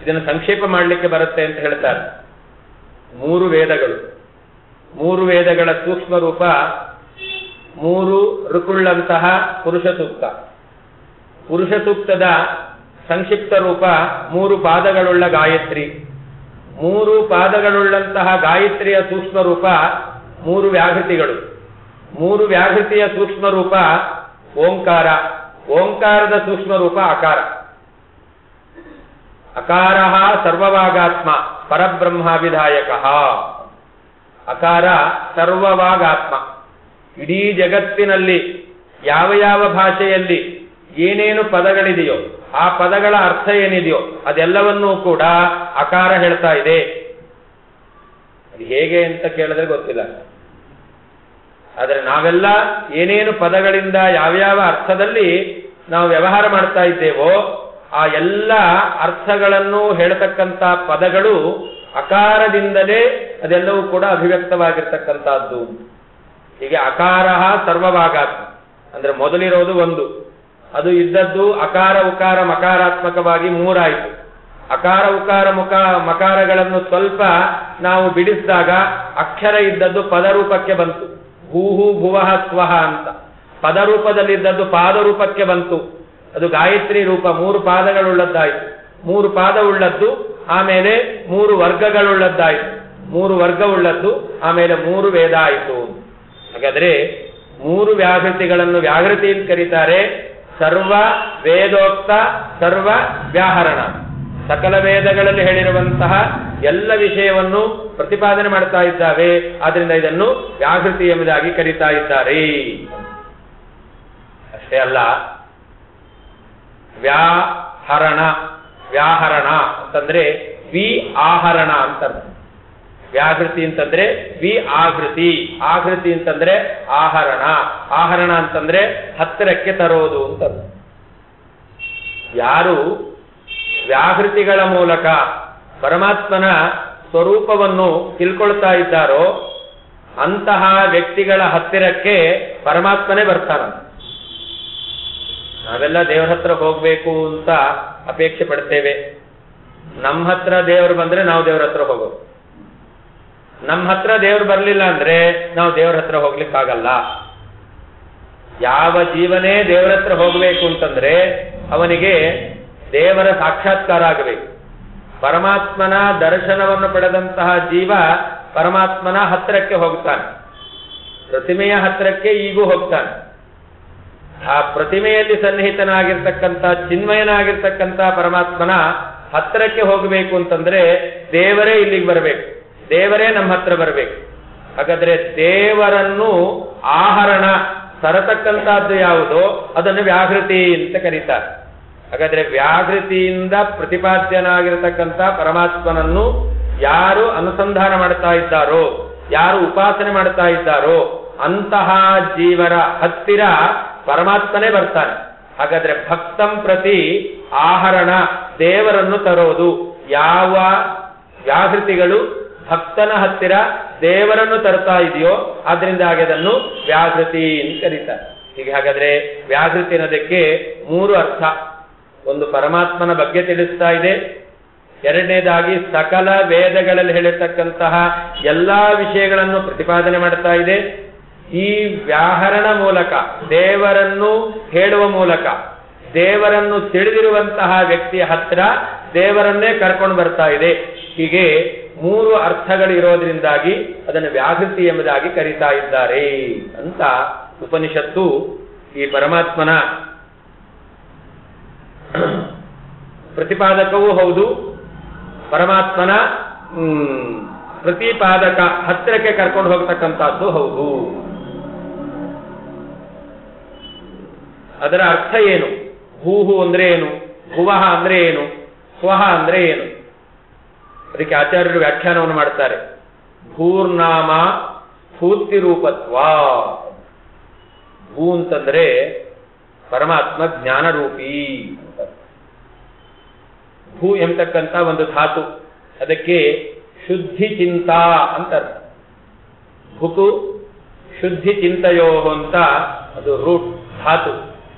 ಇದನ್ನು ಸಂಕ್ಷೇಪ ಮಾಡಲಿಕ್ಕೆ ಬರುತ್ತೆ ಅಂತ ಹೇಳ್ತಾರೆ. 3 ವೇದಗಳು, 3 ವೇದಗಳ ಸೂಕ್ಷ್ಮ ರೂಪ 3 ಋಕುಳ್ಳಂತಹ ಪುರುಷ ಸೂಕ್ತ. ಪುರುಷ ಸೂಕ್ತದ ಸಂಕ್ಷಿಪ್ತ ರೂಪ 3 ಪಾದಗಳುಳ್ಳ ಗಾಯತ್ರಿ. 3 ಪಾದಗಳುಳ್ಳಂತಹ ಗಾಯತ್ರಿಯ ಸೂಕ್ಷ್ಮ ರೂಪ 3 ವ್ಯಾಹೃತಿಗಳು. 3 ವ್ಯಾಹೃತಿಯ ಸೂಕ್ಷ್ಮ ರೂಪ ಓಂಕಾರ. ಓಂಕಾರದ ಸೂಕ್ಷ್ಮ ರೂಪ ಅಕಾರ. ಅಕಾರ ಸರ್ವವಾಗಾತ್ಮ ಪರಬ್ರಹ್ಮಾಭಿಧಾಯಕ. ಅಕಾರ ಸರ್ವವಾಗಾತ್ಮ. ಇಡೀ ಜಗತ್ತಿನಲ್ಲಿ ಯಾವ ಯಾವ ಭಾಷೆಯಲ್ಲಿ ಏನೇನು ಪದಗಳಿದೆಯೋ ಆ ಪದಗಳ ಅರ್ಥ ಏನಿದೆಯೋ ಅದೆಲ್ಲವನ್ನೂ ಕೂಡ ಅಕಾರ ಹೇಳ್ತಾ ಇದೆ. ಅದು ಹೇಗೆ ಅಂತ ಕೇಳಿದ್ರೆ ಗೊತ್ತಿಲ್ಲ. ಆದರೆ ನಾವೆಲ್ಲ ಏನೇನು ಪದಗಳಿಂದ ಯಾವ್ಯಾವ ಅರ್ಥದಲ್ಲಿ ನಾವು ವ್ಯವಹಾರ ಮಾಡ್ತಾ ಇದ್ದೇವೋ ಆ ಎಲ್ಲ ಅರ್ಥಗಳನ್ನು ಹೇಳ್ತಕ್ಕಂಥ ಪದಗಳು ಅಕಾರದಿಂದಲೇ ಅದೆಲ್ಲವೂ ಕೂಡ ಅಭಿವ್ಯಕ್ತವಾಗಿರ್ತಕ್ಕಂಥದ್ದು. ಹೀಗೆ ಅಕಾರ ಸರ್ವವಾಗಾತ್ಮ ಅಂದ್ರೆ ಮೊದಲಿರೋದು 1, ಅದು ಇದ್ದದ್ದು ಅಕಾರ ಉಕಾರ ಮಕಾರಾತ್ಮಕವಾಗಿ 3 ಆಯಿತು. ಅಕಾರ ಉಕಾರ ಮಕಾರಗಳನ್ನು ಸ್ವಲ್ಪ ನಾವು ಬಿಡಿಸಿದಾಗ ಅಕ್ಷರ ಇದ್ದದ್ದು ಪದರೂಪಕ್ಕೆ ಬಂತು. ಭೂಹು ಭುವಃ ಸ್ವಹ ಅಂತ ಪದರೂಪದಲ್ಲಿದ್ದದ್ದು ಪಾದರೂಪಕ್ಕೆ ಬಂತು. ಅದು ಗಾಯತ್ರಿ ರೂಪ. 3 ಪಾದಗಳುಳ್ಳದ್ದಾಯಿತು. 3 ಪಾದವುಳ್ಳದ್ದು ಆಮೇಲೆ 3 ವರ್ಗಗಳುಳ್ಳದ್ದಾಯಿತು. 3 ವರ್ಗವುಳ್ಳದ್ದು ಆಮೇಲೆ 3 ವೇದ ಆಯಿತು. ಹಾಗಾದ್ರೆ 3 ವ್ಯಾಹೃತಿಗಳನ್ನು ವ್ಯಾಹೃತಿ ಅಂತ ಕರೀತಾರೆ. ಸರ್ವ ವೇದೋಕ್ತ ಸರ್ವ ವ್ಯಾಹರಣ. ಸಕಲ ವೇದಗಳಲ್ಲಿ ಹೇಳಿರುವಂತಹ ಎಲ್ಲ ವಿಷಯವನ್ನು ಪ್ರತಿಪಾದನೆ ಮಾಡ್ತಾ ಇದ್ದಾವೆ. ಆದ್ರಿಂದ ಇದನ್ನು ವ್ಯಾಹೃತಿ ಎಂಬುದಾಗಿ ಕರೀತಾ ಇದ್ದಾರೆ. ಅಷ್ಟೇ ಅಲ್ಲ, ವ್ಯಾಹರಣ ಅಂತಂದ್ರೆ ವಿ ಆಹರಣ ಅಂತ. ವ್ಯಾಹೃತಿ ಅಂತಂದ್ರೆ ವಿ ಆಹೃತಿ, ಆಹೃತಿ ಅಂತಂದ್ರೆ ಆಹರಣ, ಆಹರಣ ಅಂತಂದ್ರೆ ಹತ್ತಿರಕ್ಕೆ ತರೋದು ಅಂತ. ಯಾರು ವ್ಯಾಹೃತಿಗಳ ಮೂಲಕ ಪರಮಾತ್ಮನ ಸ್ವರೂಪವನ್ನು ತಿಳ್ಕೊಳ್ತಾ ಇದ್ದಾರೋ ಅಂತಹ ವ್ಯಕ್ತಿಗಳ ಹತ್ತಿರಕ್ಕೆ ಪರಮಾತ್ಮನೇ ಬರ್ತಾನಂತೆ. ನಾವೆಲ್ಲ ದೇವರ ಹತ್ರ ಹೋಗ್ಬೇಕು ಅಂತ ಅಪೇಕ್ಷೆ ಪಡ್ತೇವೆ. ನಮ್ಮ ಹತ್ರ ದೇವರು ಬಂದ್ರೆ ನಾವು ದೇವರ ಹತ್ರ ಹೋಗೋದು. ನಮ್ಮ ಹತ್ರ ದೇವರು ಬರಲಿಲ್ಲ ಅಂದ್ರೆ ನಾವು ದೇವರ ಹತ್ರ ಹೋಗ್ಲಿಕ್ಕಾಗಲ್ಲ. ಯಾವ ಜೀವನೇ ದೇವರ ಹತ್ರ ಹೋಗ್ಬೇಕು ಅಂತಂದ್ರೆ ಅವನಿಗೆ ದೇವರ ಸಾಕ್ಷಾತ್ಕಾರ ಆಗಬೇಕು. ಪರಮಾತ್ಮನ ದರ್ಶನವನ್ನು ಪಡೆದಂತಹ ಜೀವ ಪರಮಾತ್ಮನ ಹತ್ತಿರಕ್ಕೆ ಹೋಗ್ತಾನೆ. ಪ್ರತಿಮೆಯ ಹತ್ತಿರಕ್ಕೆ ಈಗೂ ಹೋಗ್ತಾನೆ. ಆ ಪ್ರತಿಮೆಯಲ್ಲಿ ಸನ್ನಿಹಿತನಾಗಿರ್ತಕ್ಕಂಥ ಚಿನ್ಮಯನಾಗಿರ್ತಕ್ಕಂಥ ಪರಮಾತ್ಮನ ಹತ್ತಿರಕ್ಕೆ ಹೋಗಬೇಕು ಅಂತಂದ್ರೆ ದೇವರೇ ಇಲ್ಲಿಗೆ ಬರಬೇಕು, ದೇವರೇ ನಮ್ಮ ಹತ್ರ ಬರಬೇಕು. ಹಾಗಾದ್ರೆ ದೇವರನ್ನು ಆಹರಣ ತರತಕ್ಕಂಥದ್ದು ಯಾವುದೋ ಅದನ್ನು ವ್ಯಾಹೃತಿ ಅಂತ ಕರೀತಾರೆ. ಹಾಗಾದ್ರೆ ವ್ಯಾಹೃತಿಯಿಂದ ಪ್ರತಿಪಾದ್ಯನಾಗಿರತಕ್ಕಂಥ ಪರಮಾತ್ಮನನ್ನು ಯಾರು ಅನುಸಂಧಾನ ಮಾಡ್ತಾ ಇದ್ದಾರೋ, ಯಾರು ಉಪಾಸನೆ ಮಾಡ್ತಾ ಇದ್ದಾರೋ ಅಂತಹ ಜೀವರ ಹತ್ತಿರ ಪರಮಾತ್ಮನೇ ಬರ್ತಾನೆ. ಹಾಗಾದ್ರೆ ಭಕ್ತಂ ಪ್ರತಿ ಆಹರಣ, ದೇವರನ್ನು ತರೋದು. ಯಾವ ವ್ಯಾಹೃತಿಗಳು ಭಕ್ತನ ಹತ್ತಿರ ದೇವರನ್ನು ತರ್ತಾ ಇದೆಯೋ ಆದ್ರಿಂದ ಹಾಗೆ ಅದನ್ನು ವ್ಯಾಹೃತಿ ಅಂತ ಕರೀತಾರೆ. ಹೀಗೆ ಹಾಗಾದ್ರೆ ವ್ಯಾಹೃತಿ ಅನ್ನೋದಕ್ಕೆ 3 ಅರ್ಥ. ಒಂದು ಪರಮಾತ್ಮನ ಬಗ್ಗೆ ತಿಳಿಸ್ತಾ ಇದೆ, ಎರಡನೇದಾಗಿ ಸಕಲ ವೇದಗಳಲ್ಲಿ ಹೇಳಿರ್ತಕ್ಕಂತಹ ಎಲ್ಲಾ ವಿಷಯಗಳನ್ನು ಪ್ರತಿಪಾದನೆ ಮಾಡ್ತಾ ಇದೆ. ಈ ವ್ಯಾಹರಣ ಮೂಲಕ, ದೇವರನ್ನು ಹೇಳುವ ಮೂಲಕ, ದೇವರನ್ನು ತಿಳಿದಿರುವಂತಹ ವ್ಯಕ್ತಿಯ ಹತ್ರ ದೇವರನ್ನೇ ಕರ್ಕೊಂಡು ಬರ್ತಾ ಇದೆ. ಹೀಗೆ 3 ಅರ್ಥಗಳಿರೋದ್ರಿಂದಾಗಿ ಅದನ್ನು ವ್ಯಾಹೃತಿ ಎಂಬುದಾಗಿ ಕರೀತಾ ಇದ್ದಾರೆ ಅಂತ ಉಪನಿಷತ್ತು ಈ ಪರಮಾತ್ಮನ ಪ್ರತಿಪಾದಕವೂ ಹೌದು, ಪರಮಾತ್ಮನ ಪ್ರತಿಪಾದಕ ಹತ್ತಿರಕ್ಕೆ ಕರ್ಕೊಂಡು ಹೋಗ್ತಕ್ಕಂಥದ್ದು ಹೌದು. ಅದರ ಅರ್ಥ ಏನು? ಭೂಹು ಅಂದ್ರೆ ಏನು? ಭುವಃ ಅಂದ್ರೆ ಏನು? ಸ್ವಹ ಅಂದ್ರೆ ಏನು? ಅದಕ್ಕೆ ಆಚಾರ್ಯರು ವ್ಯಾಖ್ಯಾನವನ್ನು ಮಾಡ್ತಾರೆ. ಭೂರ್ನಾಮ ಸ್ಫೂರ್ತಿ ರೂಪತ್ವ. ಭೂ ಅಂತಂದ್ರೆ ಪರಮಾತ್ಮ ಜ್ಞಾನರೂಪಿ. ಭೂ ಎಂಬತಕ್ಕಂಥ ಒಂದು ಧಾತು, ಅದಕ್ಕೆ ಶುದ್ಧಿ ಚಿಂತಾ ಅಂತ. ಭುಕು ಶುದ್ಧಿ ಚಿಂತಯೋ ಅಂತ ಅದು ರೂಟ್ ಧಾತು.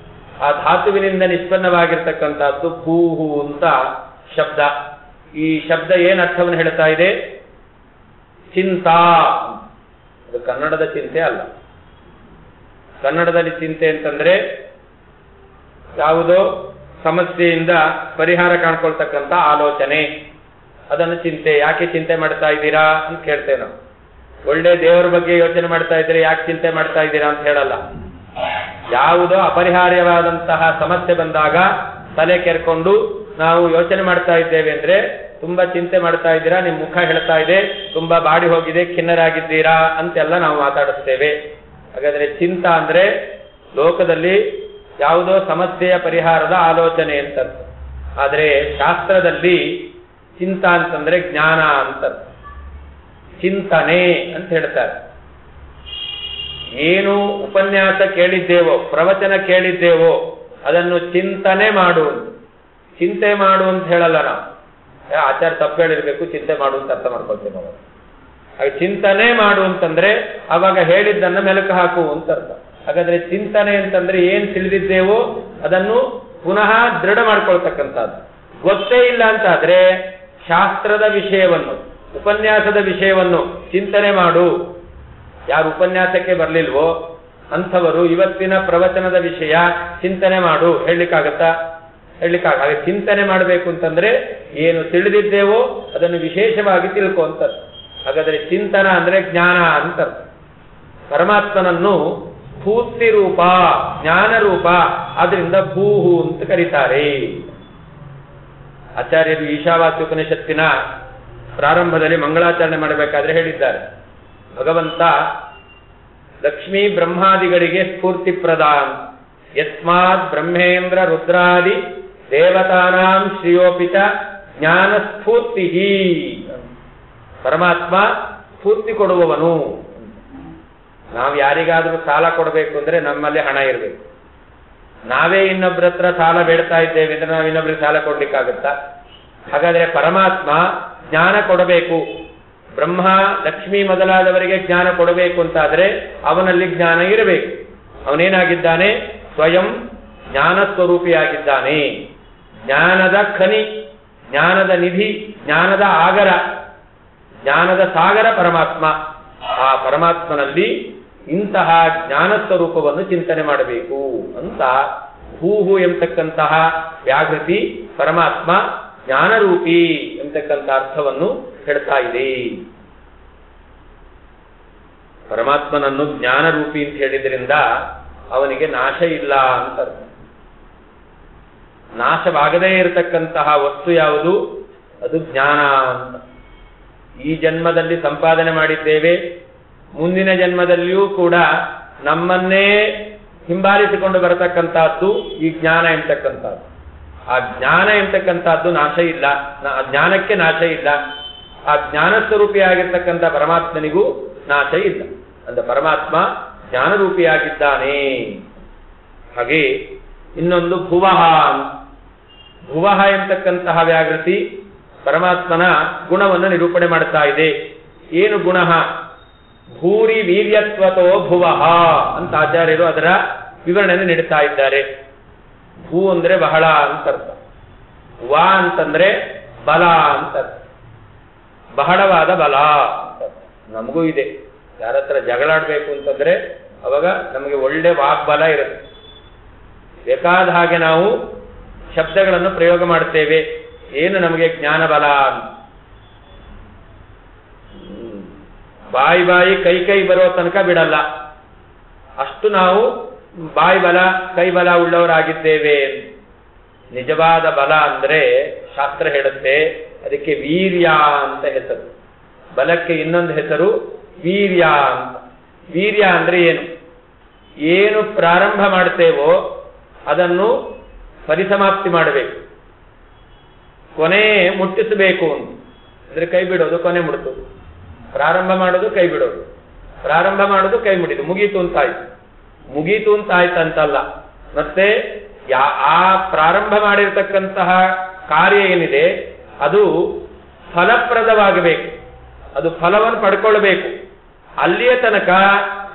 ಆ ಧಾತುವಿನಿಂದ ನಿಷ್ಪನ್ನವಾಗಿರ್ತಕ್ಕಂಥದ್ದು ಭೂಹು ಅಂತ ಶಬ್ದ. ಈ ಶಬ್ದ ಏನ್ ಅರ್ಥವನ್ನು ಹೇಳ್ತಾ ಇದೆ? ಚಿಂತಾ. ಅದು ಕನ್ನಡದ ಚಿಂತೆ ಅಲ್ಲ. ಕನ್ನಡದಲ್ಲಿ ಚಿಂತೆ ಅಂತಂದ್ರೆ ಯಾವುದೋ ಸಮಸ್ಯೆಯಿಂದ ಪರಿಹಾರ ಕಾಣ್ಕೊಳ್ತಕ್ಕಂಥ ಆಲೋಚನೆ, ಅದನ್ನು ಚಿಂತೆ. ಯಾಕೆ ಚಿಂತೆ ಮಾಡ್ತಾ ಇದ್ದೀರಾ ಅಂತ ಕೇಳ್ತೇವೆ ನಾವು. ಒಳ್ಳೆ ದೇವರ ಬಗ್ಗೆ ಯೋಚನೆ ಮಾಡ್ತಾ ಇದ್ರೆ ಯಾಕೆ ಚಿಂತೆ ಮಾಡ್ತಾ ಇದ್ದೀರಾ ಅಂತ ಹೇಳಲ್ಲ. ಯಾವುದೋ ಅಪರಿಹಾರ್ಯವಾದಂತಹ ಸಮಸ್ಯೆ ಬಂದಾಗ ತಲೆ ಕೆರ್ಕೊಂಡು ನಾವು ಯೋಚನೆ ಮಾಡ್ತಾ ಇದ್ದೇವೆ ಅಂದ್ರೆ ತುಂಬಾ ಚಿಂತೆ ಮಾಡ್ತಾ ಇದ್ದೀರಾ, ನಿಮ್ ಮುಖ ಹೇಳ್ತಾ ಇದೆ, ತುಂಬಾ ಬಾಡಿ ಹೋಗಿದೆ, ಖಿನ್ನರಾಗಿದ್ದೀರಾ ಅಂತೆಲ್ಲ ನಾವು ಮಾತಾಡುತ್ತೇವೆ. ಹಾಗಾದ್ರೆ ಚಿಂತ ಅಂದ್ರೆ ಲೋಕದಲ್ಲಿ ಯಾವುದೋ ಸಮಸ್ಯೆಯ ಪರಿಹಾರದ ಆಲೋಚನೆ ಅಂತ. ಆದ್ರೆ ಶಾಸ್ತ್ರದಲ್ಲಿ ಚಿಂತ ಅಂತಂದ್ರೆ ಜ್ಞಾನ ಅಂತ, ಚಿಂತನೆ ಅಂತ ಹೇಳ್ತಾರೆ. ಏನು ಉಪನ್ಯಾಸ ಕೇಳಿದ್ದೇವೋ, ಪ್ರವಚನ ಕೇಳಿದ್ದೇವೋ ಅದನ್ನು ಚಿಂತನೆ ಮಾಡು. ಚಿಂತೆ ಮಾಡು ಅಂತ ಹೇಳಲ್ಲ ನಾವು. ಆಚಾರ್ಯ ತಪ್ಪು ಹೇಳಿರ್ಬೇಕು, ಚಿಂತೆ ಮಾಡು ಅಂತ ಅರ್ಥ ಮಾಡ್ಕೊಳ್ತೇವೆ ನಾವು. ಹಾಗೆ ಚಿಂತನೆ ಮಾಡು ಅಂತಂದ್ರೆ ಅವಾಗ ಹೇಳಿದ್ದನ್ನ ಮೆಲುಕು ಹಾಕು ಅಂತ ಅರ್ಥ. ಹಾಗಾದ್ರೆ ಚಿಂತನೆ ಅಂತಂದ್ರೆ ಏನ್ ತಿಳಿದಿದ್ದೇವೋ ಅದನ್ನು ಪುನಃ ದೃಢ ಮಾಡ್ಕೊಳ್ತಕ್ಕಂಥದ್ದು. ಗೊತ್ತೇ ಇಲ್ಲ ಅಂತಾದ್ರೆ ಶಾಸ್ತ್ರದ ವಿಷಯವನ್ನು, ಉಪನ್ಯಾಸದ ವಿಷಯವನ್ನು ಚಿಂತನೆ ಮಾಡು. ಯಾರು ಉಪನ್ಯಾಸಕ್ಕೆ ಬರ್ಲಿಲ್ವೋ ಅಂಥವರು ಇವತ್ತಿನ ಪ್ರವಚನದ ವಿಷಯ ಚಿಂತನೆ ಮಾಡು ಹೇಳಲಿಕ್ಕಾಗತ್ತಾ? ಹಾಗೆ ಚಿಂತನೆ ಮಾಡಬೇಕು ಅಂತಂದ್ರೆ ಏನು ತಿಳಿದಿದ್ದೇವೋ ಅದನ್ನು ವಿಶೇಷವಾಗಿ ತಿಳ್ಕೊ ಅಂತ. ಹಾಗಾದ್ರೆ ಚಿಂತನ ಅಂದ್ರೆ ಜ್ಞಾನ ಅಂತ. ಪರಮಾತ್ಮನನ್ನು ಸ್ಫೂರ್ತಿ ರೂಪ, ಜ್ಞಾನ ರೂಪ, ಆದ್ರಿಂದ ಭೂಹು ಅಂತ ಕರೀತಾರೆ. ಆಚಾರ್ಯರು ಈಶಾವಾಸ್ಯ ಉಪನಿಷತ್ತಿನ ಪ್ರಾರಂಭದಲ್ಲಿ ಮಂಗಳಾಚರಣೆ ಮಾಡಬೇಕಾದ್ರೆ ಹೇಳಿದ್ದಾರೆ, ಭಗವಂತ ಲಕ್ಷ್ಮೀ ಬ್ರಹ್ಮಾದಿಗಳಿಗೆ ಸ್ಫೂರ್ತಿ ಪ್ರದಾನ, ಯಸ್ಮಾತ್ ಬ್ರಹ್ಮೇಂದ್ರ ರುದ್ರಾದಿ ದೇವತಾನಾಂ ಶ್ರೇಯೋಪಿತ ಜ್ಞಾನ ಸ್ಫೂರ್ತಿ. ಪರಮಾತ್ಮ ಸ್ಫೂರ್ತಿ ಕೊಡುವವನು. ನಾವು ಯಾರಿಗಾದ್ರೂ ಸಾಲ ಕೊಡಬೇಕು ಅಂದ್ರೆ ನಮ್ಮಲ್ಲಿ ಹಣ ಇರಬೇಕು. ನಾವೇ ಇನ್ನೊಬ್ಬರ ಹತ್ರ ಸಾಲ ಬೇಡ್ತಾ ಇದ್ದೇವೆ ಅಂದ್ರೆ ನಾವು ಇನ್ನೊಬ್ರಿಗೆ ಸಾಲ ಕೊಡ್ಲಿಕ್ಕಾಗುತ್ತಾ? ಹಾಗಾದ್ರೆ ಪರಮಾತ್ಮ ಜ್ಞಾನ ಕೊಡಬೇಕು, ಬ್ರಹ್ಮ ಲಕ್ಷ್ಮಿ ಮೊದಲಾದವರಿಗೆ ಜ್ಞಾನ ಕೊಡಬೇಕು ಅಂತಾದ್ರೆ ಅವನಲ್ಲಿ ಜ್ಞಾನ ಇರಬೇಕು. ಅವನೇನಾಗಿದ್ದಾನೆ? ಸ್ವಯಂ ಜ್ಞಾನ ಸ್ವರೂಪಿಯಾಗಿದ್ದಾನೆ. ಜ್ಞಾನದ ಖನಿ, ಜ್ಞಾನದ ನಿಧಿ, ಜ್ಞಾನದ ಆಗರ, ಜ್ಞಾನದ ಸಾಗರ ಪರಮಾತ್ಮ. ಆ ಪರಮಾತ್ಮನಲ್ಲಿ ಇಂತಹ ಜ್ಞಾನ ಸ್ವರೂಪವನ್ನು ಚಿಂತನೆ ಮಾಡಬೇಕು ಅಂತ ಹೂಹು ಎಂಬತಕ್ಕಂತಹ ವ್ಯಾಘೃತಿ ಪರಮಾತ್ಮ ಜ್ಞಾನರೂಪಿ ಎಂಬತಕ್ಕಂಥ ಅರ್ಥವನ್ನು ಹೇಳ್ತಾ ಇದೆ. ಪರಮಾತ್ಮನನ್ನು ಜ್ಞಾನರೂಪಿ ಅಂತ ಹೇಳಿದ್ರಿಂದ ಅವನಿಗೆ ನಾಶ ಇಲ್ಲ ಅಂತ ಅರ್ಥ. ನಾಶವಾಗದೇ ಇರತಕ್ಕಂತಹ ವಸ್ತು ಯಾವುದು? ಅದು ಜ್ಞಾನ ಅಂತ. ಈ ಜನ್ಮದಲ್ಲಿ ಸಂಪಾದನೆ ಮಾಡಿದ್ದೇವೆ, ಮುಂದಿನ ಜನ್ಮದಲ್ಲಿಯೂ ಕೂಡ ನಮ್ಮನ್ನೇ ಹಿಂಬಾಲಿಸಿಕೊಂಡು ಬರತಕ್ಕಂತಹದ್ದು ಈ ಜ್ಞಾನ ಎಂಬತಕ್ಕಂಥದ್ದು. ಆ ಜ್ಞಾನ ಎಂಬತಕ್ಕಂಥದ್ದು ನಾಶ ಇಲ್ಲ, ಜ್ಞಾನಕ್ಕೆ ನಾಶ ಇಲ್ಲ. ಆ ಜ್ಞಾನ ಸ್ವರೂಪಿಯಾಗಿರ್ತಕ್ಕಂಥ ಪರಮಾತ್ಮನಿಗೂ ನಾಶ ಇಲ್ಲ. ಅಂದ್ರೆ ಪರಮಾತ್ಮ ಜ್ಞಾನರೂಪಿಯಾಗಿದ್ದಾನೆ. ಹಾಗೆ ಇನ್ನೊಂದು ಭುವಃ. ಭುವಃ ಎಂಬತಕ್ಕಂತಹ ವ್ಯಾಘೃತಿ ಪರಮಾತ್ಮನ ಗುಣವನ್ನು ನಿರೂಪಣೆ ಮಾಡ್ತಾ ಇದೆ. ಏನು ಗುಣ? ಭೂರಿ ವೀರ್ಯತ್ವತೋ ಭುವಃ ಅಂತ ಆಚಾರ್ಯರು ಅದರ ವಿವರಣೆಯನ್ನು ನೀಡುತ್ತಾ ಇದ್ದಾರೆ. ಭೂ ಅಂದ್ರೆ ಬಹಳ ಅಂತ ಅರ್ಥ, ವಾ ಅಂತಂದ್ರೆ ಬಲ ಅಂತ ಅರ್ಥ, ಬಹಳವಾದ ಬಲ ಅಂತ. ನಮಗೂ ಇದೆ, ಯಾರ ಹತ್ರ ಜಗಳಾಡ್ಬೇಕು ಅಂತಂದ್ರೆ ಅವಾಗ ನಮಗೆ ಒಳ್ಳೆ ವಾಗ್ಬಲ ಇರುತ್ತೆ. ಬೇಕಾದ ಹಾಗೆ ನಾವು ಶಬ್ದಗಳನ್ನು ಪ್ರಯೋಗ ಮಾಡ್ತೇವೆ. ಏನು ನಮಗೆ ಜ್ಞಾನ ಬಲ? ಬಾಯಿ ಕೈ ಬರೋ ತನಕ ಬಿಡಲ್ಲ, ಅಷ್ಟು ನಾವು ಬಾಯಿ ಬಲ ಕೈ ಬಲ ಉಳ್ಳವರಾಗಿದ್ದೇವೆ. ನಿಜವಾದ ಬಲ ಅಂದ್ರೆ ಶಾಸ್ತ್ರ ಹೇಳುತ್ತೆ ಅದಕ್ಕೆ ವೀರ್ಯ ಅಂತ ಹೆಸರು. ಬಲಕ್ಕೆ ಇನ್ನೊಂದು ಹೆಸರು ವೀರ್ಯ ಅಂತ. ವೀರ್ಯ ಅಂದ್ರೆ ಏನು? ಏನು ಪ್ರಾರಂಭ ಮಾಡ್ತೇವೋ ಅದನ್ನು ಪರಿಸಮಾಪ್ತಿ ಮಾಡಬೇಕು, ಕೊನೆ ಮುಟ್ಟಿಸಬೇಕು ಅಂತ. ಅಂದ್ರೆ ಕೈ ಬಿಡೋದು, ಕೊನೆ ಮುಡಿಸೋದು. ಪ್ರಾರಂಭ ಮಾಡೋದು, ಕೈ ಬಿಡೋದು, ಪ್ರಾರಂಭ ಮಾಡೋದು, ಕೈ ಮುಡಿದು, ಮುಗೀತು ಅಂತಾಯ್ತು. ಮುಗೀತು ಅಂತಾಯ್ತಂತಲ್ಲ, ಮತ್ತೆ ಆ ಪ್ರಾರಂಭ ಮಾಡಿರ್ತಕ್ಕಂತಹ ಕಾರ್ಯ ಏನಿದೆ ಅದು ಫಲಪ್ರದವಾಗಬೇಕು, ಅದು ಫಲವನ್ನು ಪಡ್ಕೊಳ್ಬೇಕು. ಅಲ್ಲಿಯ ತನಕ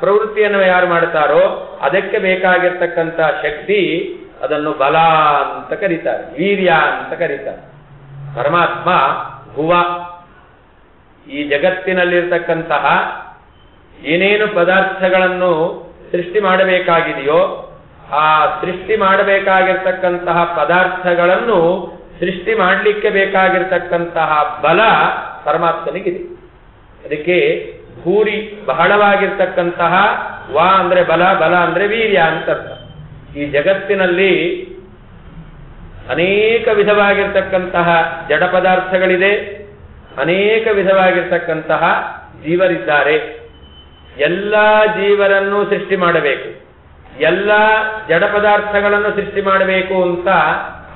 ಪ್ರವೃತ್ತಿಯನ್ನು ಯಾರು ಮಾಡ್ತಾರೋ ಅದಕ್ಕೆ ಬೇಕಾಗಿರ್ತಕ್ಕಂಥ ಶಕ್ತಿ, ಅದನ್ನು ಬಲ ಅಂತ ಕರೀತಾರೆ, ವೀರ್ಯ ಅಂತ ಕರೀತಾರೆ. ಪರಮಾತ್ಮ ಭುವ. ಈ ಜಗತ್ತಿನಲ್ಲಿರ್ತಕ್ಕಂತಹ ಏನೇನು ಪದಾರ್ಥಗಳನ್ನು ಸೃಷ್ಟಿ ಮಾಡಬೇಕಾಗಿದೆಯೋ ಆ ಸೃಷ್ಟಿ ಮಾಡಬೇಕಾಗಿರ್ತಕ್ಕಂತಹ ಪದಾರ್ಥಗಳನ್ನು ಸೃಷ್ಟಿ ಮಾಡಲಿಕ್ಕೆ ಬೇಕಾಗಿರ್ತಕ್ಕಂತಹ ಬಲ ಪರಮಾತ್ಮನಿಗಿದೆ. ಅದಕ್ಕೆ ಭೂರಿ ಬಹಳವಾಗಿರ್ತಕ್ಕಂತಹ, ವಾ ಅಂದ್ರೆ ಬಲ, ಬಲ ಅಂದ್ರೆ ವೀರ್ಯ ಅಂತ ಅರ್ಥ. ಈ ಜಗತ್ತಿನಲ್ಲಿ ಅನೇಕ ವಿಧವಾಗಿರ್ತಕ್ಕಂತಹ ಜಡ ಪದಾರ್ಥಗಳಿದೆ, ಅನೇಕ ವಿಧವಾಗಿರ್ತಕ್ಕಂತಹ ಜೀವರಿದ್ದಾರೆ. ಎಲ್ಲ ಜೀವರನ್ನು ಸೃಷ್ಟಿ ಮಾಡಬೇಕು, ಎಲ್ಲ ಜಡ ಪದಾರ್ಥಗಳನ್ನು ಸೃಷ್ಟಿ ಮಾಡಬೇಕು ಅಂತ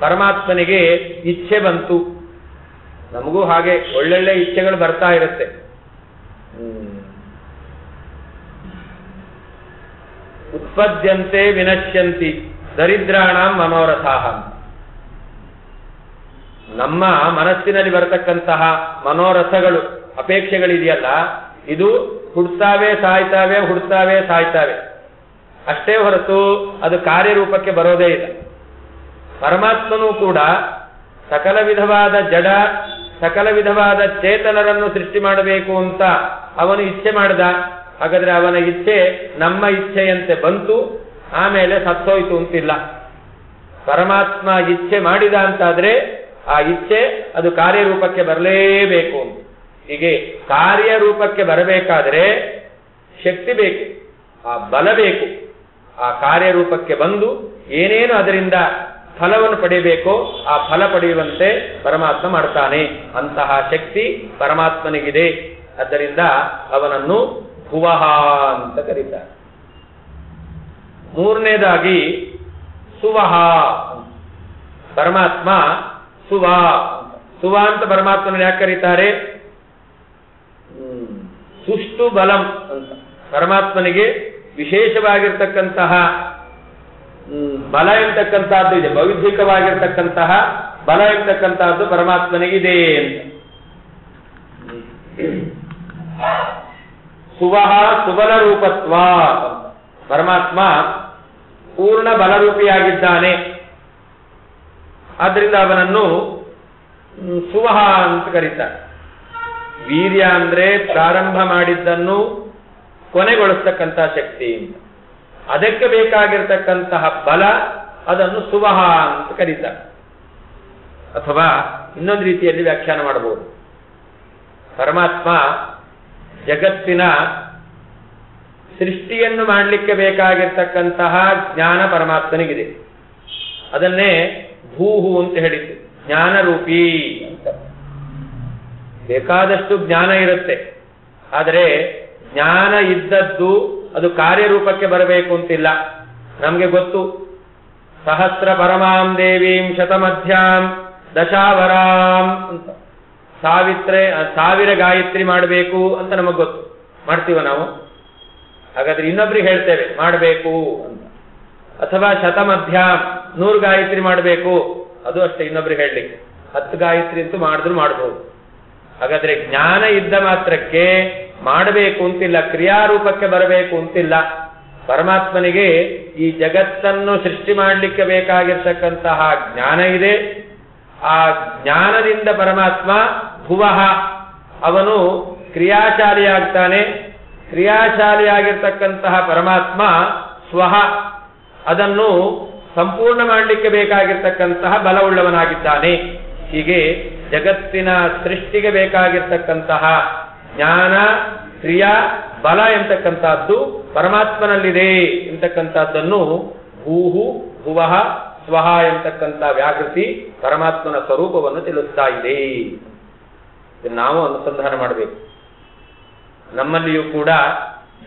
ಪರಮಾತ್ಮನಿಗೆ ಇಚ್ಛೆ ಬಂತು. ನಮಗೂ ಹಾಗೆ ಒಳ್ಳೊಳ್ಳೆ ಇಚ್ಛೆಗಳು ಬರ್ತಾ ಇರುತ್ತೆ. ಉತ್ಪದ್ಯಂತೆ ವಿನಶ್ಯಂತಿ ದರಿದ್ರಾಣಾಂ ಮನೋರಥಾಃ. ನಮ್ಮ ಮನಸ್ಸಿನಲ್ಲಿ ಬರತಕ್ಕಂತಹ ಮನೋರಥಗಳು, ಅಪೇಕ್ಷೆಗಳಿದೆಯಲ್ಲ, ಇದು ಹುಡ್ತಾವೆ ಸಾಯ್ತಾವೆ, ಹುಡ್ತಾವೆ ಸಾಯ್ತಾವೆ ಅಷ್ಟೇ ಹೊರತು ಅದು ಕಾರ್ಯರೂಪಕ್ಕೆ ಬರೋದೇ ಇಲ್ಲ. ಪರಮಾತ್ಮನೂ ಕೂಡ ಸಕಲ ವಿಧವಾದ ಜಡ, ಸಕಲ ವಿಧವಾದ ಚೇತನರನ್ನು ಸೃಷ್ಟಿ ಮಾಡಬೇಕು ಅಂತ ಅವನು ಇಚ್ಛೆ ಮಾಡಿದ. ಹಾಗಾದ್ರೆ ಅವನ ಇಚ್ಛೆ ನಮ್ಮ ಇಚ್ಛೆಯಂತೆ ಬಂತು, ಆಮೇಲೆ ಸತ್ತೋಯ್ತು ಅಂತಿಲ್ಲ. ಪರಮಾತ್ಮ ಇಚ್ಛೆ ಮಾಡಿದ ಅಂತಾದ್ರೆ ಆ ಇಚ್ಛೆ ಅದು ಕಾರ್ಯರೂಪಕ್ಕೆ ಬರಲೇಬೇಕು ಅಂತ. ಹೀಗೆ ಕಾರ್ಯರೂಪಕ್ಕೆ ಬರಬೇಕಾದ್ರೆ ಶಕ್ತಿ ಬೇಕು, ಆ ಬಲ ಬೇಕು. ಆ ಕಾರ್ಯರೂಪಕ್ಕೆ ಬಂದು ಏನೇನು ಅದರಿಂದ ಫಲವನ್ನು ಪಡೆಯಬೇಕೋ ಆ ಫಲ ಪಡೆಯುವಂತೆ ಪರಮಾತ್ಮ ಮಾಡ್ತಾನೆ. ಅಂತಹ ಶಕ್ತಿ ಪರಮಾತ್ಮನಿಗಿದೆ. ಆದ್ದರಿಂದ ಅವನನ್ನು ಭುವಃ ಅಂತ ಕರೀತಾರೆ. ಮೂರನೇದಾಗಿ ಸುವಃ. ಪರಮಾತ್ಮ ಸುವ. ಸುವ ಅಂತ ಪರಮಾತ್ಮನ ಯಾಕೆ ಕರೀತಾರೆ? ಸುಷ್ಟು ಬಲಂ ಅಂತ. ಪರಮಾತ್ಮನಿಗೆ ವಿಶೇಷವಾಗಿರ್ತಕ್ಕಂತಹ ಬಲ ಎಂತಕ್ಕಂತಹದ್ದು ಇದೆ, ಬೌದ್ಧಿಕವಾಗಿರ್ತಕ್ಕಂತಹ ಬಲ ಎಂತಕ್ಕಂತಹದ್ದು ಪರಮಾತ್ಮನಿಗಿದೆ ಅಂತ. ಸುವಹ ಸುಬಲ ರೂಪತ್ವ. ಪರಮಾತ್ಮ ಪೂರ್ಣ ಬಲರೂಪಿಯಾಗಿದ್ದಾನೆ. ಆದ್ರಿಂದ ಅವನನ್ನು ಸುವಹ ಅಂತ ಕರೀತಾರೆ. ವೀರ್ಯ ಅಂದ್ರೆ ಪ್ರಾರಂಭ ಮಾಡಿದ್ದನ್ನು ಕೊನೆಗೊಳಿಸ್ತಕ್ಕಂತಹ ಶಕ್ತಿ. ಅದಕ್ಕೆ ಬೇಕಾಗಿರ್ತಕ್ಕಂತಹ ಬಲ ಅದನ್ನು ಸುವಹ ಅಂತ ಕರೀತಾರೆ. ಅಥವಾ ಇನ್ನೊಂದು ರೀತಿಯಲ್ಲಿ ವ್ಯಾಖ್ಯಾನ ಮಾಡಬಹುದು. ಪರಮಾತ್ಮ ಜಗತ್ತಿನ ಸೃಷ್ಟಿಯನ್ನು ಮಾಡಲಿಕ್ಕೆ ಬೇಕಾಗಿರ್ತಕ್ಕಂತಹ ಜ್ಞಾನ ಪರಮಾತ್ಮನಿಗಿದೆ. ಅದನ್ನೇ ಭೂಹು ಅಂತ ಹೇಳಿದ್ದು, ಜ್ಞಾನರೂಪಿ ಅಂತ. ಬೇಕಾದಷ್ಟು ಜ್ಞಾನ ಇರುತ್ತೆ, ಆದರೆ ಜ್ಞಾನ ಇದ್ದದ್ದು ಅದು ಕಾರ್ಯರೂಪಕ್ಕೆ ಬರಬೇಕು ಅಂತಿಲ್ಲ. ನಮಗೆ ಗೊತ್ತು, ಸಹಸ್ರ ಪರಮಾಂ ದೇವೀಂ ಶತಮಧ್ಯಾಂ ದಶಾವರಾಂ ಅಂತ, 1000 ಗಾಯತ್ರಿ ಮಾಡಬೇಕು ಅಂತ ನಮಗೆ ಗೊತ್ತು. ಮಾಡ್ತೀವ ನಾವು? ಹಾಗಾದ್ರೆ ಇನ್ನೊಬ್ರಿಗೆ ಹೇಳ್ತೇವೆ ಮಾಡಬೇಕು ಅಂತ. ಅಥವಾ ಶತಮಧ್ಯಾಂ 100 ಗಾಯತ್ರಿ ಮಾಡಬೇಕು, ಅದು ಅಷ್ಟೇ ಇನ್ನೊಬ್ರಿಗೆ ಹೇಳಲಿಕ್ಕೆ. 10 ಗಾಯತ್ರಿ ಅಂತೂ ಮಾಡಿದ್ರು ಮಾಡಬಹುದು. ಹಾಗಾದ್ರೆ ಜ್ಞಾನ ಇದ್ದ ಮಾತ್ರಕ್ಕೆ ಮಾಡಬೇಕು ಅಂತಿಲ್ಲ, ಕ್ರಿಯಾರೂಪಕ್ಕೆ ಬರಬೇಕು ಅಂತಿಲ್ಲ. ಪರಮಾತ್ಮನಿಗೆ ಈ ಜಗತ್ತನ್ನು ಸೃಷ್ಟಿ ಮಾಡಲಿಕ್ಕೆ ಬೇಕಾಗಿರ್ತಕ್ಕಂತಹ ಜ್ಞಾನ ಇದೆ. ಆ ಜ್ಞಾನದಿಂದ ಪರಮಾತ್ಮ ಭುವಃ, ಅವನು ಕ್ರಿಯಾಶಾಲಿಯಾಗ್ತಾನೆ. ಕ್ರಿಯಾಶಾಲಿಯಾಗಿರ್ತಕ್ಕಂತಹ ಪರಮಾತ್ಮ ಸ್ವಹ, ಅದನ್ನು ಸಂಪೂರ್ಣ ಮಾಡಲಿಕ್ಕೆ ಬೇಕಾಗಿರ್ತಕ್ಕಂತಹ ಬಲವುಳ್ಳವನಾಗಿದ್ದಾನೆ. ಹೀಗೆ ಜಗತ್ತಿನ ಸೃಷ್ಟಿಗೆ ಬೇಕಾಗಿರ್ತಕ್ಕಂತಹ ಜ್ಞಾನ, ಕ್ರಿಯಾ, ಬಲ ಎಂತಕ್ಕಂಥದ್ದು ಪರಮಾತ್ಮನಲ್ಲಿದೆ ಎಂತಕ್ಕಂಥದ್ದನ್ನು ಭೂಹು ಭುವಃ ಸ್ವಹ ಎಂತಕ್ಕಂಥ ವ್ಯಾಕೃತಿ ಪರಮಾತ್ಮನ ಸ್ವರೂಪವನ್ನು ತಿಳಿಸ್ತಾ ಇದೆ. ಇದನ್ನು ನಾವು ಅನುಸಂಧಾನ ಮಾಡಬೇಕು. ನಮ್ಮಲ್ಲಿಯೂ ಕೂಡ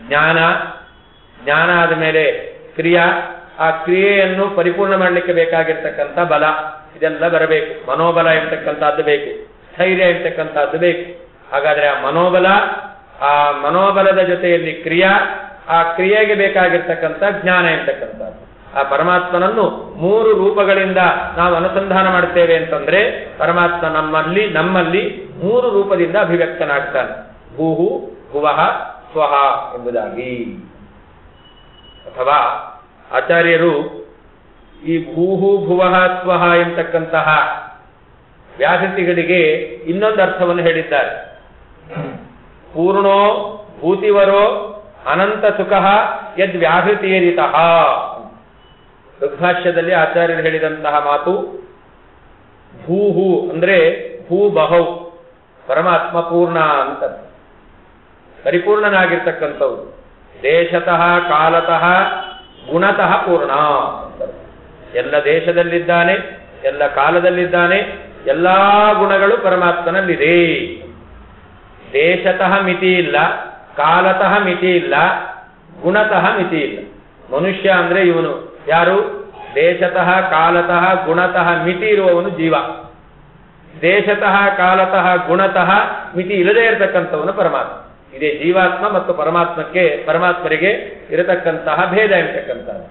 ಜ್ಞಾನ ಆದ ಮೇಲೆ ಕ್ರಿಯಾ, ಆ ಕ್ರಿಯೆಯನ್ನು ಪರಿಪೂರ್ಣ ಮಾಡಲಿಕ್ಕೆ ಬೇಕಾಗಿರ್ತಕ್ಕಂಥ ಬಲ, ಇದೆಲ್ಲ ಬರಬೇಕು. ಮನೋಬಲ ಎಂತಕ್ಕಂಥದ್ದು ಬೇಕು, ಸ್ಥೈರ್ಯ ಎಂತಕ್ಕಂಥದ್ದು ಬೇಕು. ಹಾಗಾದ್ರೆ ಆ ಮನೋಬಲದ ಜೊತೆಯಲ್ಲಿ ಕ್ರಿಯಾ, ಆ ಕ್ರಿಯೆಗೆ ಬೇಕಾಗಿರ್ತಕ್ಕಂಥ ಜ್ಞಾನ ಎಂತಕ್ಕಂಥದ್ದು. ಆ ಪರಮಾತ್ಮನನ್ನು 3 ರೂಪಗಳಿಂದ ನಾವು ಅನುಸಂಧಾನ ಮಾಡ್ತೇವೆ ಅಂತಂದ್ರೆ ಪರಮಾತ್ಮ ನಮ್ಮಲ್ಲಿ 3 ರೂಪದಿಂದ ಅಭಿವ್ಯಕ್ತನಾಗ್ತಾನೆ. ಭೂಹು ಭುವಃ ಸ್ವಹ ಎಂಬುದಾಗಿ. ಅಥವಾ ಆಚಾರ್ಯರು ಈ ಭೂಹು ಭುವಃ ಸ್ವಹ ಎಂತಕ್ಕಂತಹ ವ್ಯಾಕೃತಿಗಳಿಗೆ ಇನ್ನೊಂದು ಅರ್ಥವನ್ನು ಹೇಳಿದ್ದಾರೆ. ಪೂರ್ಣೋ ಭೂತಿವರೋ ಅನಂತ ಸುಖಃ ಯದ್ ವ್ಯಾಹೃತಿಯರಿತಃ. ಋಗ್ಭಾಷ್ಯದಲ್ಲಿ ಆಚಾರ್ಯರು ಹೇಳಿದಂತಹ ಮಾತು, ಭೂಹು ಅಂದ್ರೆ ಭೂಬಹು, ಪರಮಾತ್ಮ ಪೂರ್ಣ ಅಂತ, ಪರಿಪೂರ್ಣನಾಗಿರ್ತಕ್ಕಂಥವು. ದೇಶತಃ ಕಾಲತಃ ಗುಣತಃ ಪೂರ್ಣ. ಎಲ್ಲ ದೇಶದಲ್ಲಿದ್ದಾನೆ, ಎಲ್ಲ ಕಾಲದಲ್ಲಿದ್ದಾನೆ, ಎಲ್ಲಾ ಗುಣಗಳು ಪರಮಾತ್ಮನಲ್ಲಿದೆ. ದೇಶತಃ ಮಿತಿ ಇಲ್ಲ, ಕಾಲತಃ ಮಿತಿ ಇಲ್ಲ, ಗುಣತಃ ಮಿತಿ ಇಲ್ಲ. ಮನುಷ್ಯ ಅಂದ್ರೆ ಇವನು ಯಾರು? ದೇಶತಃ ಕಾಲತಃ ಗುಣತಃ ಮಿತಿ ಇರುವವನು ಜೀವ. ದೇಶತಃ ಕಾಲತಃ ಗುಣತಃ ಮಿತಿ ಇಲ್ಲದೆ ಇರತಕ್ಕಂಥವನು ಪರಮಾತ್ಮ. ಇದೇ ಜೀವಾತ್ಮ ಮತ್ತು ಪರಮಾತ್ಮರಿಗೆ ಇರತಕ್ಕಂತಹ ಭೇದ ಇರತಕ್ಕಂಥದ್ದು.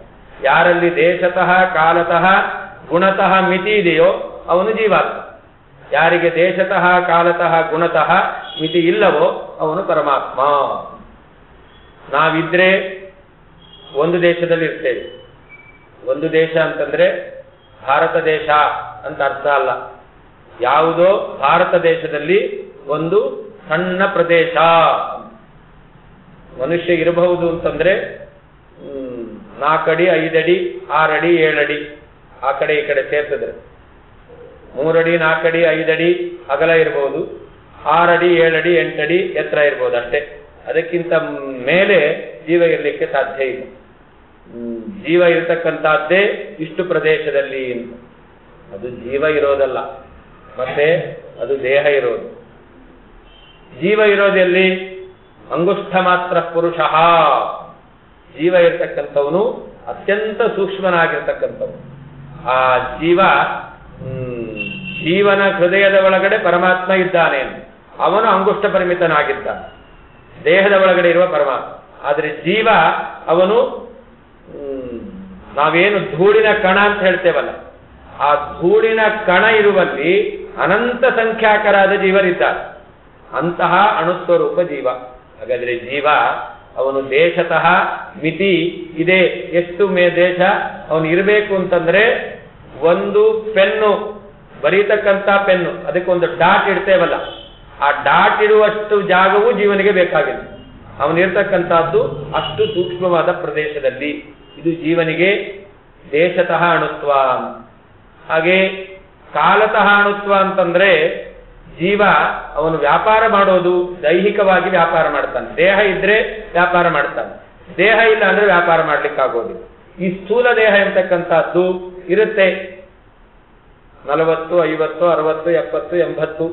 ಯಾರಲ್ಲಿ ದೇಶತಃ ಕಾಲತಃ ಗುಣತಃ ಮಿತಿ ಇದೆಯೋ ಅವನು ಜೀವಾತ್ಮ. ಯಾರಿಗೆ ದೇಶತಃ ಕಾಲತಃ ಗುಣತಃ ಮಿತಿ ಇಲ್ಲವೋ ಅವನು ಪರಮಾತ್ಮ. ನಾವಿದ್ರೆ ಒಂದು ದೇಶದಲ್ಲಿ ಇರ್ತೇವೆ. ಒಂದು ದೇಶ ಅಂತಂದ್ರೆ ಭಾರತ ದೇಶ ಅಂತ ಅರ್ಥ ಅಲ್ಲ. ಯಾವುದೋ ಭಾರತ ದೇಶದಲ್ಲಿ ಒಂದು ಸಣ್ಣ ಪ್ರದೇಶ ಮನುಷ್ಯ ಇರಬಹುದು ಅಂತಂದ್ರೆ 4 ಅಡಿ 5 ಅಡಿ 6 ಅಡಿ 7 ಅಡಿ ಆ ಕಡೆ ಈ ಕಡೆ ಸೇರ್ತದ್ರೆ 3 ಅಡಿ 4 ಅಡಿ 5 ಅಡಿ ಅಗಲ ಇರಬಹುದು, 6 ಅಡಿ 7 ಅಡಿ 8 ಅಡಿ ಎತ್ತರ ಇರಬಹುದು ಅಷ್ಟೇ. ಅದಕ್ಕಿಂತ ಮೇಲೆ ಜೀವ ಇರಲಿಕ್ಕೆ ಸಾಧ್ಯ ಇಲ್ಲ. ಜೀವ ಇರತಕ್ಕಂಥದ್ದೇ ಇಷ್ಟು ಪ್ರದೇಶದಲ್ಲಿ ಅಂತ. ಅದು ಜೀವ ಇರೋದಲ್ಲ, ಮತ್ತೆ ಅದು ದೇಹ ಇರೋದು. ಜೀವ ಇರೋದೆಲ್ಲಿ? ಅಂಗುಷ್ಠ ಮಾತ್ರ ಪುರುಷ. ಜೀವ ಇರ್ತಕ್ಕಂಥವನು ಅತ್ಯಂತ ಸೂಕ್ಷ್ಮನಾಗಿರ್ತಕ್ಕಂಥವನು. ಆ ಜೀವನ ಹೃದಯದ ಒಳಗಡೆ ಪರಮಾತ್ಮ ಇದ್ದಾನೆ. ಅವನು ಅಂಗುಷ್ಠ ಪರಿಮಿತನಾಗಿದ್ದಾನೆ, ದೇಹದ ಒಳಗಡೆ ಇರುವ ಪರಮಾತ್ಮ. ಆದರೆ ಜೀವ ಅವನು ನಾವೇನು ಧೂಳಿನ ಕಣ ಅಂತ ಹೇಳ್ತೇವಲ್ಲ, ಆ ಧೂಳಿನ ಕಣ ಇರುವಲ್ಲಿ ಅನಂತ ಸಂಖ್ಯಾಕರಾದ ಜೀವರಿದ್ದಾರೆ. ಅಂತಹ ಅಣುಸ್ವರೂಪ ಜೀವ. ಹಾಗಾದ್ರೆ ಜೀವ ಅವನು ದೇಶತಃ ಮಿತಿ ಇದೆ. ಎಷ್ಟು ದೇಶ ಅವನು ಇರಬೇಕು ಅಂತಂದ್ರೆ, ಒಂದು ಪೆನ್ನು ಬರೀತಕ್ಕಂಥ ಪೆನ್ನು, ಅದಕ್ಕೊಂದು ಡಾಟ್ ಇಡ್ತೇವಲ್ಲ, ಆ ಡಾಟ್ ಇಡುವಷ್ಟು ಜಾಗವೂ ಜೀವನಿಗೆ ಬೇಕಾಗಿಲ್ಲ. ಅವನಿರ್ತಕ್ಕಂಥದ್ದು ಅಷ್ಟು ಸೂಕ್ಷ್ಮವಾದ ಪ್ರದೇಶದಲ್ಲಿ. ಇದು ಜೀವನಿಗೆ ದೇಶತಃ ಅಣುತ್ವ. ಹಾಗೆ ಕಾಲತಃ ಅಣುತ್ವ ಅಂತಂದ್ರೆ, ಜೀವ ಅವನು ವ್ಯಾಪಾರ ಮಾಡೋದು ದೈಹಿಕವಾಗಿ ವ್ಯಾಪಾರ ಮಾಡ್ತಾನೆ. ದೇಹ ಇದ್ರೆ ವ್ಯಾಪಾರ ಮಾಡ್ತಾನೆ, ದೇಹ ಇಲ್ಲ ಅಂದ್ರೆ ವ್ಯಾಪಾರ ಮಾಡ್ಲಿಕ್ಕಾಗೋದಿಲ್ಲ. ಈ ಸ್ಥೂಲ ದೇಹ ಎಂತಕ್ಕಂಥದ್ದು ಇರುತ್ತೆ, 40, 50, 60, 70, 80.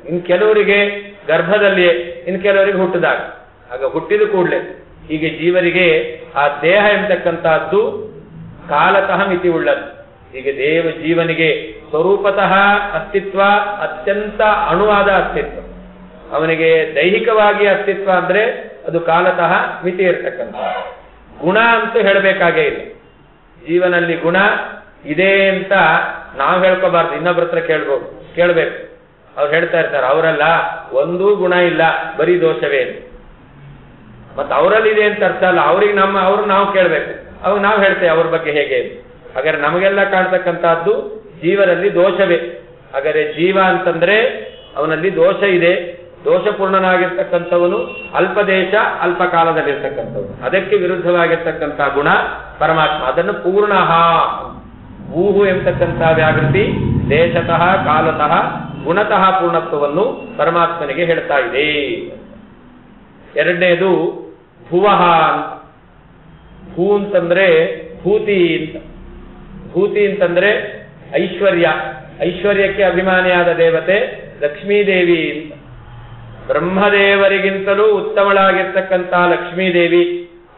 ಇನ್ ಕೆಲವರಿಗೆ ಗರ್ಭದಲ್ಲಿಯೇ, ಇನ್ ಕೆಲವರಿಗೆ ಹುಟ್ಟಿದಾಗ, ಆಗ ಹುಟ್ಟಿದ ಕೂಡಲೇ. ಹೀಗೆ ಜೀವರಿಗೆ ಆ ದೇಹ ಎಂತಕ್ಕಂಥದ್ದು ಕಾಲತಃ ಮಿತಿ ಉಳ್ಳದ್ದು. ಹೀಗೆ ಜೀವನಿಗೆ ಸ್ವರೂಪತಃ ಅಸ್ತಿತ್ವ ಅತ್ಯಂತ ಅಣುವಾದ ಅಸ್ತಿತ್ವ. ಅವನಿಗೆ ದೈಹಿಕವಾಗಿ ಅಸ್ತಿತ್ವ ಅಂದ್ರೆ ಅದು ಕಾಲತಃ ಮಿತಿ ಇರತಕ್ಕಂಥ. ಗುಣ ಅಂತೂ ಹೇಳಬೇಕಾಗೇ ಇಲ್ಲ. ಜೀವನಲ್ಲಿ ಗುಣ ಇದೆ ಅಂತ ನಾವು ಹೇಳ್ಕೋಬಾರ್ದು, ಇನ್ನೊಬ್ಬರ ಹತ್ರ ಕೇಳ್ಬೇಕು. ಅವ್ರು ಹೇಳ್ತಾ ಇರ್ತಾರೆ, ಅವರಲ್ಲ ಒಂದೂ ಗುಣ ಇಲ್ಲ, ಬರೀ ದೋಷವೇ. ಮತ್ತೆ ಅವರಲ್ಲಿದೆ ಅಂತ ಅರ್ಥ ಅಲ್ಲ, ಅವ್ರು ನಾವು ಕೇಳ್ಬೇಕು. ಅವಾಗ ನಾವು ಹೇಳ್ತೇವೆ ಅವ್ರ ಬಗ್ಗೆ ಹೇಗೆ. ಹಾಗಾದ್ರೆ ನಮಗೆಲ್ಲ ಕಾಣ್ತಕ್ಕಂಥದ್ದು ಜೀವನಲ್ಲಿ ದೋಷವೇ. ಹಾಗಾದ್ರೆ ಜೀವ ಅಂತಂದ್ರೆ ಅವನಲ್ಲಿ ದೋಷ ಇದೆ. ದೋಷಪೂರ್ಣನಾಗಿರ್ತಕ್ಕಂಥವನು ಅಲ್ಪ ದೇಶ ಅಲ್ಪ ಕಾಲದಲ್ಲಿರ್ತಕ್ಕಂಥವನು. ಅದಕ್ಕೆ ವಿರುದ್ಧವಾಗಿರ್ತಕ್ಕಂಥ ಗುಣ ಪರಮಾತ್ಮ. ಅದನ್ನು ಪೂರ್ಣ ಊಹು ಎಂಬತಕ್ಕಂಥ ವ್ಯಾಕೃತಿ ದೇಶತಃ ಕಾಲತಃ ಗುಣತಃ ಪೂರ್ಣತ್ವವನ್ನು ಪರಮಾತ್ಮನಿಗೆ ಹೇಳ್ತಾ ಇದೆ. ಎರಡನೇದು ಭುವಃ ಅಂತ. ಭೂ ಅಂತಂದ್ರೆ ಭೂತಿ ಅಂತ. ಭೂತಿ ಅಂತಂದ್ರೆ ಐಶ್ವರ್ಯ. ಐಶ್ವರ್ಯಕ್ಕೆ ಅಭಿಮಾನಿಯಾದ ದೇವತೆ ಲಕ್ಷ್ಮೀದೇವಿ ಅಂತ. ಬ್ರಹ್ಮದೇವರಿಗಿಂತಲೂ ಉತ್ತಮಳಾಗಿರ್ತಕ್ಕಂಥ ಲಕ್ಷ್ಮೀದೇವಿ,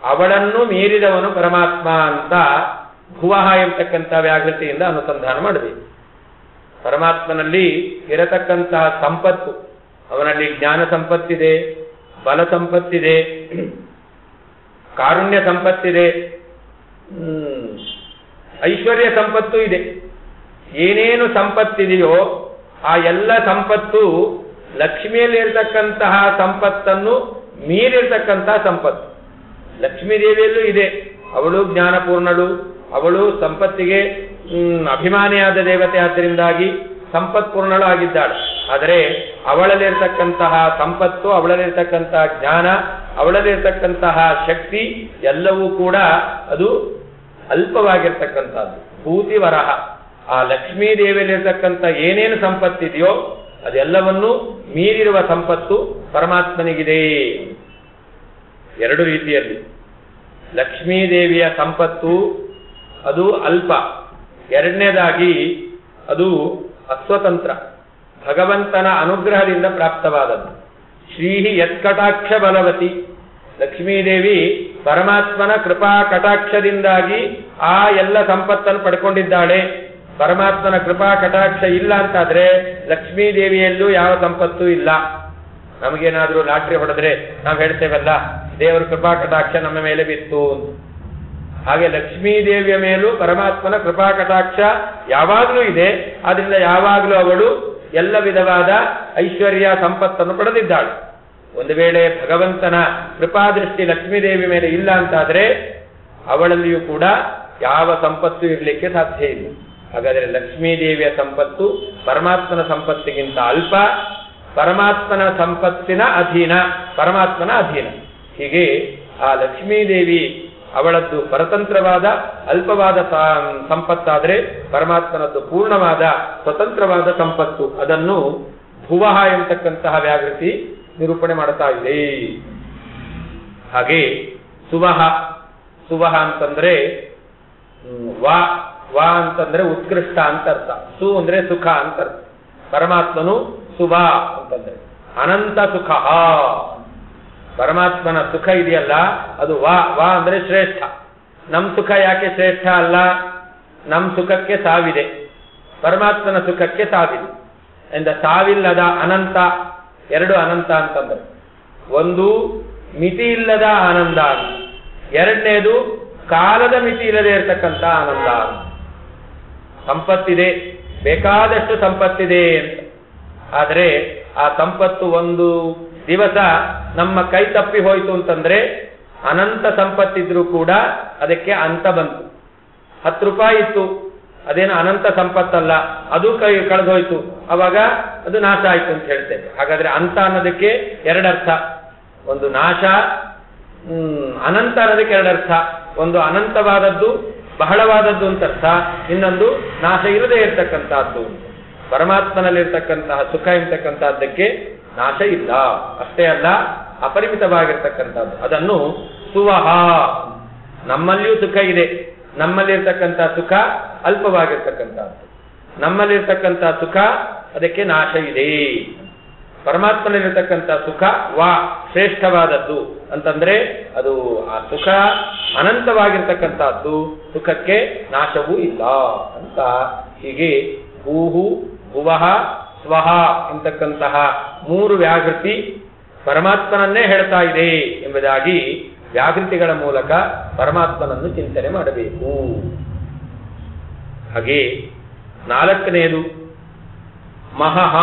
ಅವಳನ್ನು ಮೀರಿದವನು ಪರಮಾತ್ಮ ಅಂತ ಭುವಃ ಎಂಬತಕ್ಕಂಥ ವ್ಯಾಕೃತಿಯಿಂದ ಅನುಸಂಧಾನ ಮಾಡಬೇಕು. ಪರಮಾತ್ಮನಲ್ಲಿ ಇರತಕ್ಕಂತಹ ಸಂಪತ್ತು, ಅವನಲ್ಲಿ ಜ್ಞಾನ ಸಂಪತ್ತಿದೆ, ಬಲ ಸಂಪತ್ತಿದೆ, ಕಾರುಣ್ಯ ಸಂಪತ್ತಿದೆ, ಐಶ್ವರ್ಯ ಸಂಪತ್ತು ಇದೆ. ಏನೇನು ಸಂಪತ್ತಿದೆಯೋ ಆ ಎಲ್ಲ ಸಂಪತ್ತು ಲಕ್ಷ್ಮಿಯಲ್ಲಿ ಇರತಕ್ಕಂತಹ ಸಂಪತ್ತನ್ನು ಮೀರಿರ್ತಕ್ಕಂತಹ ಸಂಪತ್ತು. ಲಕ್ಷ್ಮೀದೇವಿಯಲ್ಲೂ ಇದೆ, ಅವಳು ಜ್ಞಾನಪೂರ್ಣಳು, ಅವಳು ಸಂಪತ್ತಿಗೆ ಅಭಿಮಾನಿಯಾದ ದೇವತೆ, ಆದ್ದರಿಂದಾಗಿ ಸಂಪತ್ಪೂರ್ಣಳು ಆಗಿದ್ದಾಳೆ. ಆದರೆ ಅವಳಲ್ಲಿರ್ತಕ್ಕಂತಹ ಸಂಪತ್ತು, ಅವಳಲ್ಲಿರ್ತಕ್ಕಂತಹ ಜ್ಞಾನ, ಅವಳಲ್ಲಿರ್ತಕ್ಕಂತಹ ಶಕ್ತಿ ಎಲ್ಲವೂ ಕೂಡ ಅದು ಅಲ್ಪವಾಗಿರ್ತಕ್ಕಂಥದ್ದು. ಭೂತಿ ವರಹ. ಆ ಲಕ್ಷ್ಮೀ ದೇವಿಯಲ್ಲಿರ್ತಕ್ಕಂಥ ಏನೇನು ಸಂಪತ್ತಿದೆಯೋ ಅದೆಲ್ಲವನ್ನೂ ಮೀರಿರುವ ಸಂಪತ್ತು ಪರಮಾತ್ಮನಿಗಿದೆ. ಎರಡು ರೀತಿಯಲ್ಲಿ. ಲಕ್ಷ್ಮೀದೇವಿಯ ಸಂಪತ್ತು ಅದು ಅಲ್ಪ. ಎರಡನೇದಾಗಿ ಅದು ಅಸ್ವತಂತ್ರ, ಭಗವಂತನ ಅನುಗ್ರಹದಿಂದ ಪ್ರಾಪ್ತವಾದದ್ದು. ಶ್ರೀಹಿ ಯತ್ಕಟಾಕ್ಷ ಬಲವತಿ. ಲಕ್ಷ್ಮೀದೇವಿ ಪರಮಾತ್ಮನ ಕೃಪಾ ಕಟಾಕ್ಷದಿಂದಾಗಿ ಆ ಎಲ್ಲ ಸಂಪತ್ತನ್ನು ಪಡ್ಕೊಂಡಿದ್ದಾಳೆ. ಪರಮಾತ್ಮನ ಕೃಪಾ ಕಟಾಕ್ಷ ಇಲ್ಲ ಅಂತಾದ್ರೆ ಲಕ್ಷ್ಮೀದೇವಿಯಲ್ಲೂ ಯಾವ ಸಂಪತ್ತು ಇಲ್ಲ. ನಮಗೇನಾದ್ರೂ ಲಾಟ್ರಿ ಹೊಡೆದ್ರೆ ನಾವು ಹೇಳ್ತೇವಲ್ಲ, ದೇವರ ಕೃಪಾ ಕಟಾಕ್ಷ ನಮ್ಮ ಮೇಲೆ ಬಿತ್ತು. ಹಾಗೆ ಲಕ್ಷ್ಮೀದೇವಿಯ ಮೇಲೂ ಪರಮಾತ್ಮನ ಕೃಪಾ ಕಟಾಕ್ಷ ಯಾವಾಗಲೂ ಇದೆ. ಆದ್ರಿಂದ ಯಾವಾಗಲೂ ಅವಳು ಎಲ್ಲ ವಿಧವಾದ ಐಶ್ವರ್ಯ ಸಂಪತ್ತನ್ನು ಪಡೆದಿದ್ದಾಳೆ. ಒಂದು ವೇಳೆ ಭಗವಂತನ ಕೃಪಾದೃಷ್ಟಿ ಲಕ್ಷ್ಮೀದೇವಿ ಮೇಲೆ ಇಲ್ಲ ಅಂತಾದ್ರೆ ಅವಳಲ್ಲಿಯೂ ಕೂಡ ಯಾವ ಸಂಪತ್ತು ಇರಲಿಕ್ಕೆ ಸಾಧ್ಯ ಇಲ್ಲ. ಹಾಗಾದರೆ ಲಕ್ಷ್ಮೀದೇವಿಯ ಸಂಪತ್ತು ಪರಮಾತ್ಮನ ಸಂಪತ್ತಿಗಿಂತ ಅಲ್ಪ, ಪರಮಾತ್ಮನ ಸಂಪತ್ತಿನ ಅಧೀನ, ಪರಮಾತ್ಮನ ಅಧೀನ. ಹೀಗೆ ಆ ಲಕ್ಷ್ಮೀದೇವಿ ಅವಳದ್ದು ಪರತಂತ್ರವಾದ ಅಲ್ಪವಾದ ಸಂಪತ್ತಾದರೆ ಪರಮಾತ್ಮನದ್ದು ಪೂರ್ಣವಾದ ಸ್ವತಂತ್ರವಾದ ಸಂಪತ್ತು. ಅದನ್ನು ಭುವಃ ಎಂಬತಕ್ಕಂತಹ ವ್ಯಾಕೃತಿ ನಿರೂಪಣೆ ಮಾಡ್ತಾ ಇದೆ. ಹಾಗೆ ಸುವಹ. ಸುವಹ ಅಂತಂದ್ರೆ ವಾ ಅಂತಂದ್ರೆ ಉತ್ಕೃಷ್ಟ ಅಂತ ಅರ್ಥ. ಸು ಅಂದ್ರೆ ಸುಖ ಅಂತ ಅರ್ಥ. ಪರಮಾತ್ಮನು ಸುವ ಅಂತಂದ್ರೆ ಅನಂತ ಸುಖ. ಪರಮಾತ್ಮನ ಸುಖ ಇದೆಯಲ್ಲ ಅದು ವಾ ಅಂದ್ರೆ ಶ್ರೇಷ್ಠ. ನಮ್ ಸುಖ ಯಾಕೆ ಶ್ರೇಷ್ಠ ಅಲ್ಲ? ನಮ್ ಸುಖಕ್ಕೆ ಸಾವಿದೆ, ಪರಮಾತ್ಮನ ಸುಖಕ್ಕೆ ಸಾವಿದೆ. ಎಂದ ಸಾವಿಲ್ಲದ ಅನಂತ, ಎರಡು ಅನಂತ ಅಂತಂದ್ರೆ, ಒಂದು ಮಿತಿ ಇಲ್ಲದ ಆನಂದ, ಎರಡನೇದು ಕಾಲದ ಮಿತಿ ಇಲ್ಲದೆ ಇರತಕ್ಕಂಥ ಆನಂದ. ಸಂಪತ್ತಿದೆ, ಬೇಕಾದಷ್ಟು ಸಂಪತ್ತಿದೆ ಅಂತ, ಆದರೆ ಆ ಸಂಪತ್ತು ಒಂದು ದಿವಸ ನಮ್ಮ ಕೈ ತಪ್ಪಿ ಹೋಯಿತು ಅಂತಂದ್ರೆ ಅನಂತ ಸಂಪತ್ತಿದ್ರೂ ಕೂಡ ಅದಕ್ಕೆ ಅಂತ ಬಂತು. 10 ರೂಪಾಯಿ ಇತ್ತು, ಅದೇನು ಅನಂತ ಸಂಪತ್ತಲ್ಲ, ಅದು ಕೈ ಕಳೆದೋಯ್ತು, ಅವಾಗ ಅದು ನಾಶ ಆಯ್ತು ಅಂತ ಹೇಳ್ತೇವೆ. ಹಾಗಾದ್ರೆ ಅಂತ ಅನ್ನೋದಕ್ಕೆ ಎರಡರ್ಥ. ಒಂದು ನಾಶ, ಅನಂತ ಅನ್ನೋದಕ್ಕೆ ಎರಡರ್ಥ. ಒಂದು ಅನಂತವಾದದ್ದು, ಬಹಳವಾದದ್ದು ಅಂತ ಅರ್ಥ, ಇನ್ನೊಂದು ನಾಶ ಇಲ್ಲದೆ ಇರತಕ್ಕಂತಹದ್ದು. ಪರಮಾತ್ಮನಲ್ಲಿರ್ತಕ್ಕಂತಹ ಸುಖ ಎಂತಕ್ಕಂಥದ್ದಕ್ಕೆ ನಾಶ ಇಲ್ಲ, ಅಷ್ಟೇ ಅಲ್ಲ ಅಪರಿಮಿತವಾಗಿರ್ತಕ್ಕಂಥದ್ದು. ಅದನ್ನು ಸುವಹ. ನಮ್ಮಲ್ಲಿಯೂ ಸುಖ ಇದೆ, ನಮ್ಮಲ್ಲಿರ್ತಕ್ಕಂಥ ಸುಖ ಅಲ್ಪವಾಗಿರ್ತಕ್ಕಂಥದ್ದು. ನಮ್ಮಲ್ಲಿರ್ತಕ್ಕಂಥ ಸುಖ ಅದಕ್ಕೆ ನಾಶ ಇದೆ. ಪರಮಾತ್ಮನಲ್ಲಿರ್ತಕ್ಕಂಥ ಸುಖ ಶ್ರೇಷ್ಠವಾದದ್ದು ಅಂತಂದ್ರೆ ಅದು ಆ ಸುಖ ಅನಂತವಾಗಿರ್ತಕ್ಕಂಥದ್ದು, ಸುಖಕ್ಕೆ ನಾಶವೂ ಇಲ್ಲ ಅಂತ. ಹೀಗೆ ಭೂಹು ಭುವಃ ಸ್ವಹ ಎಂತಕ್ಕಂತಹ 3 ವ್ಯಾಕೃತಿ ಪರಮಾತ್ಮನನ್ನೇ ಹೇಳ್ತಾ ಇದೆ ಎಂಬುದಾಗಿ ವ್ಯಾಕೃತಿಗಳ ಮೂಲಕ ಪರಮಾತ್ಮನನ್ನು ಚಿಂತನೆ ಮಾಡಬೇಕು. ಹಾಗೆ 4ನೇದು ಮಹಃ.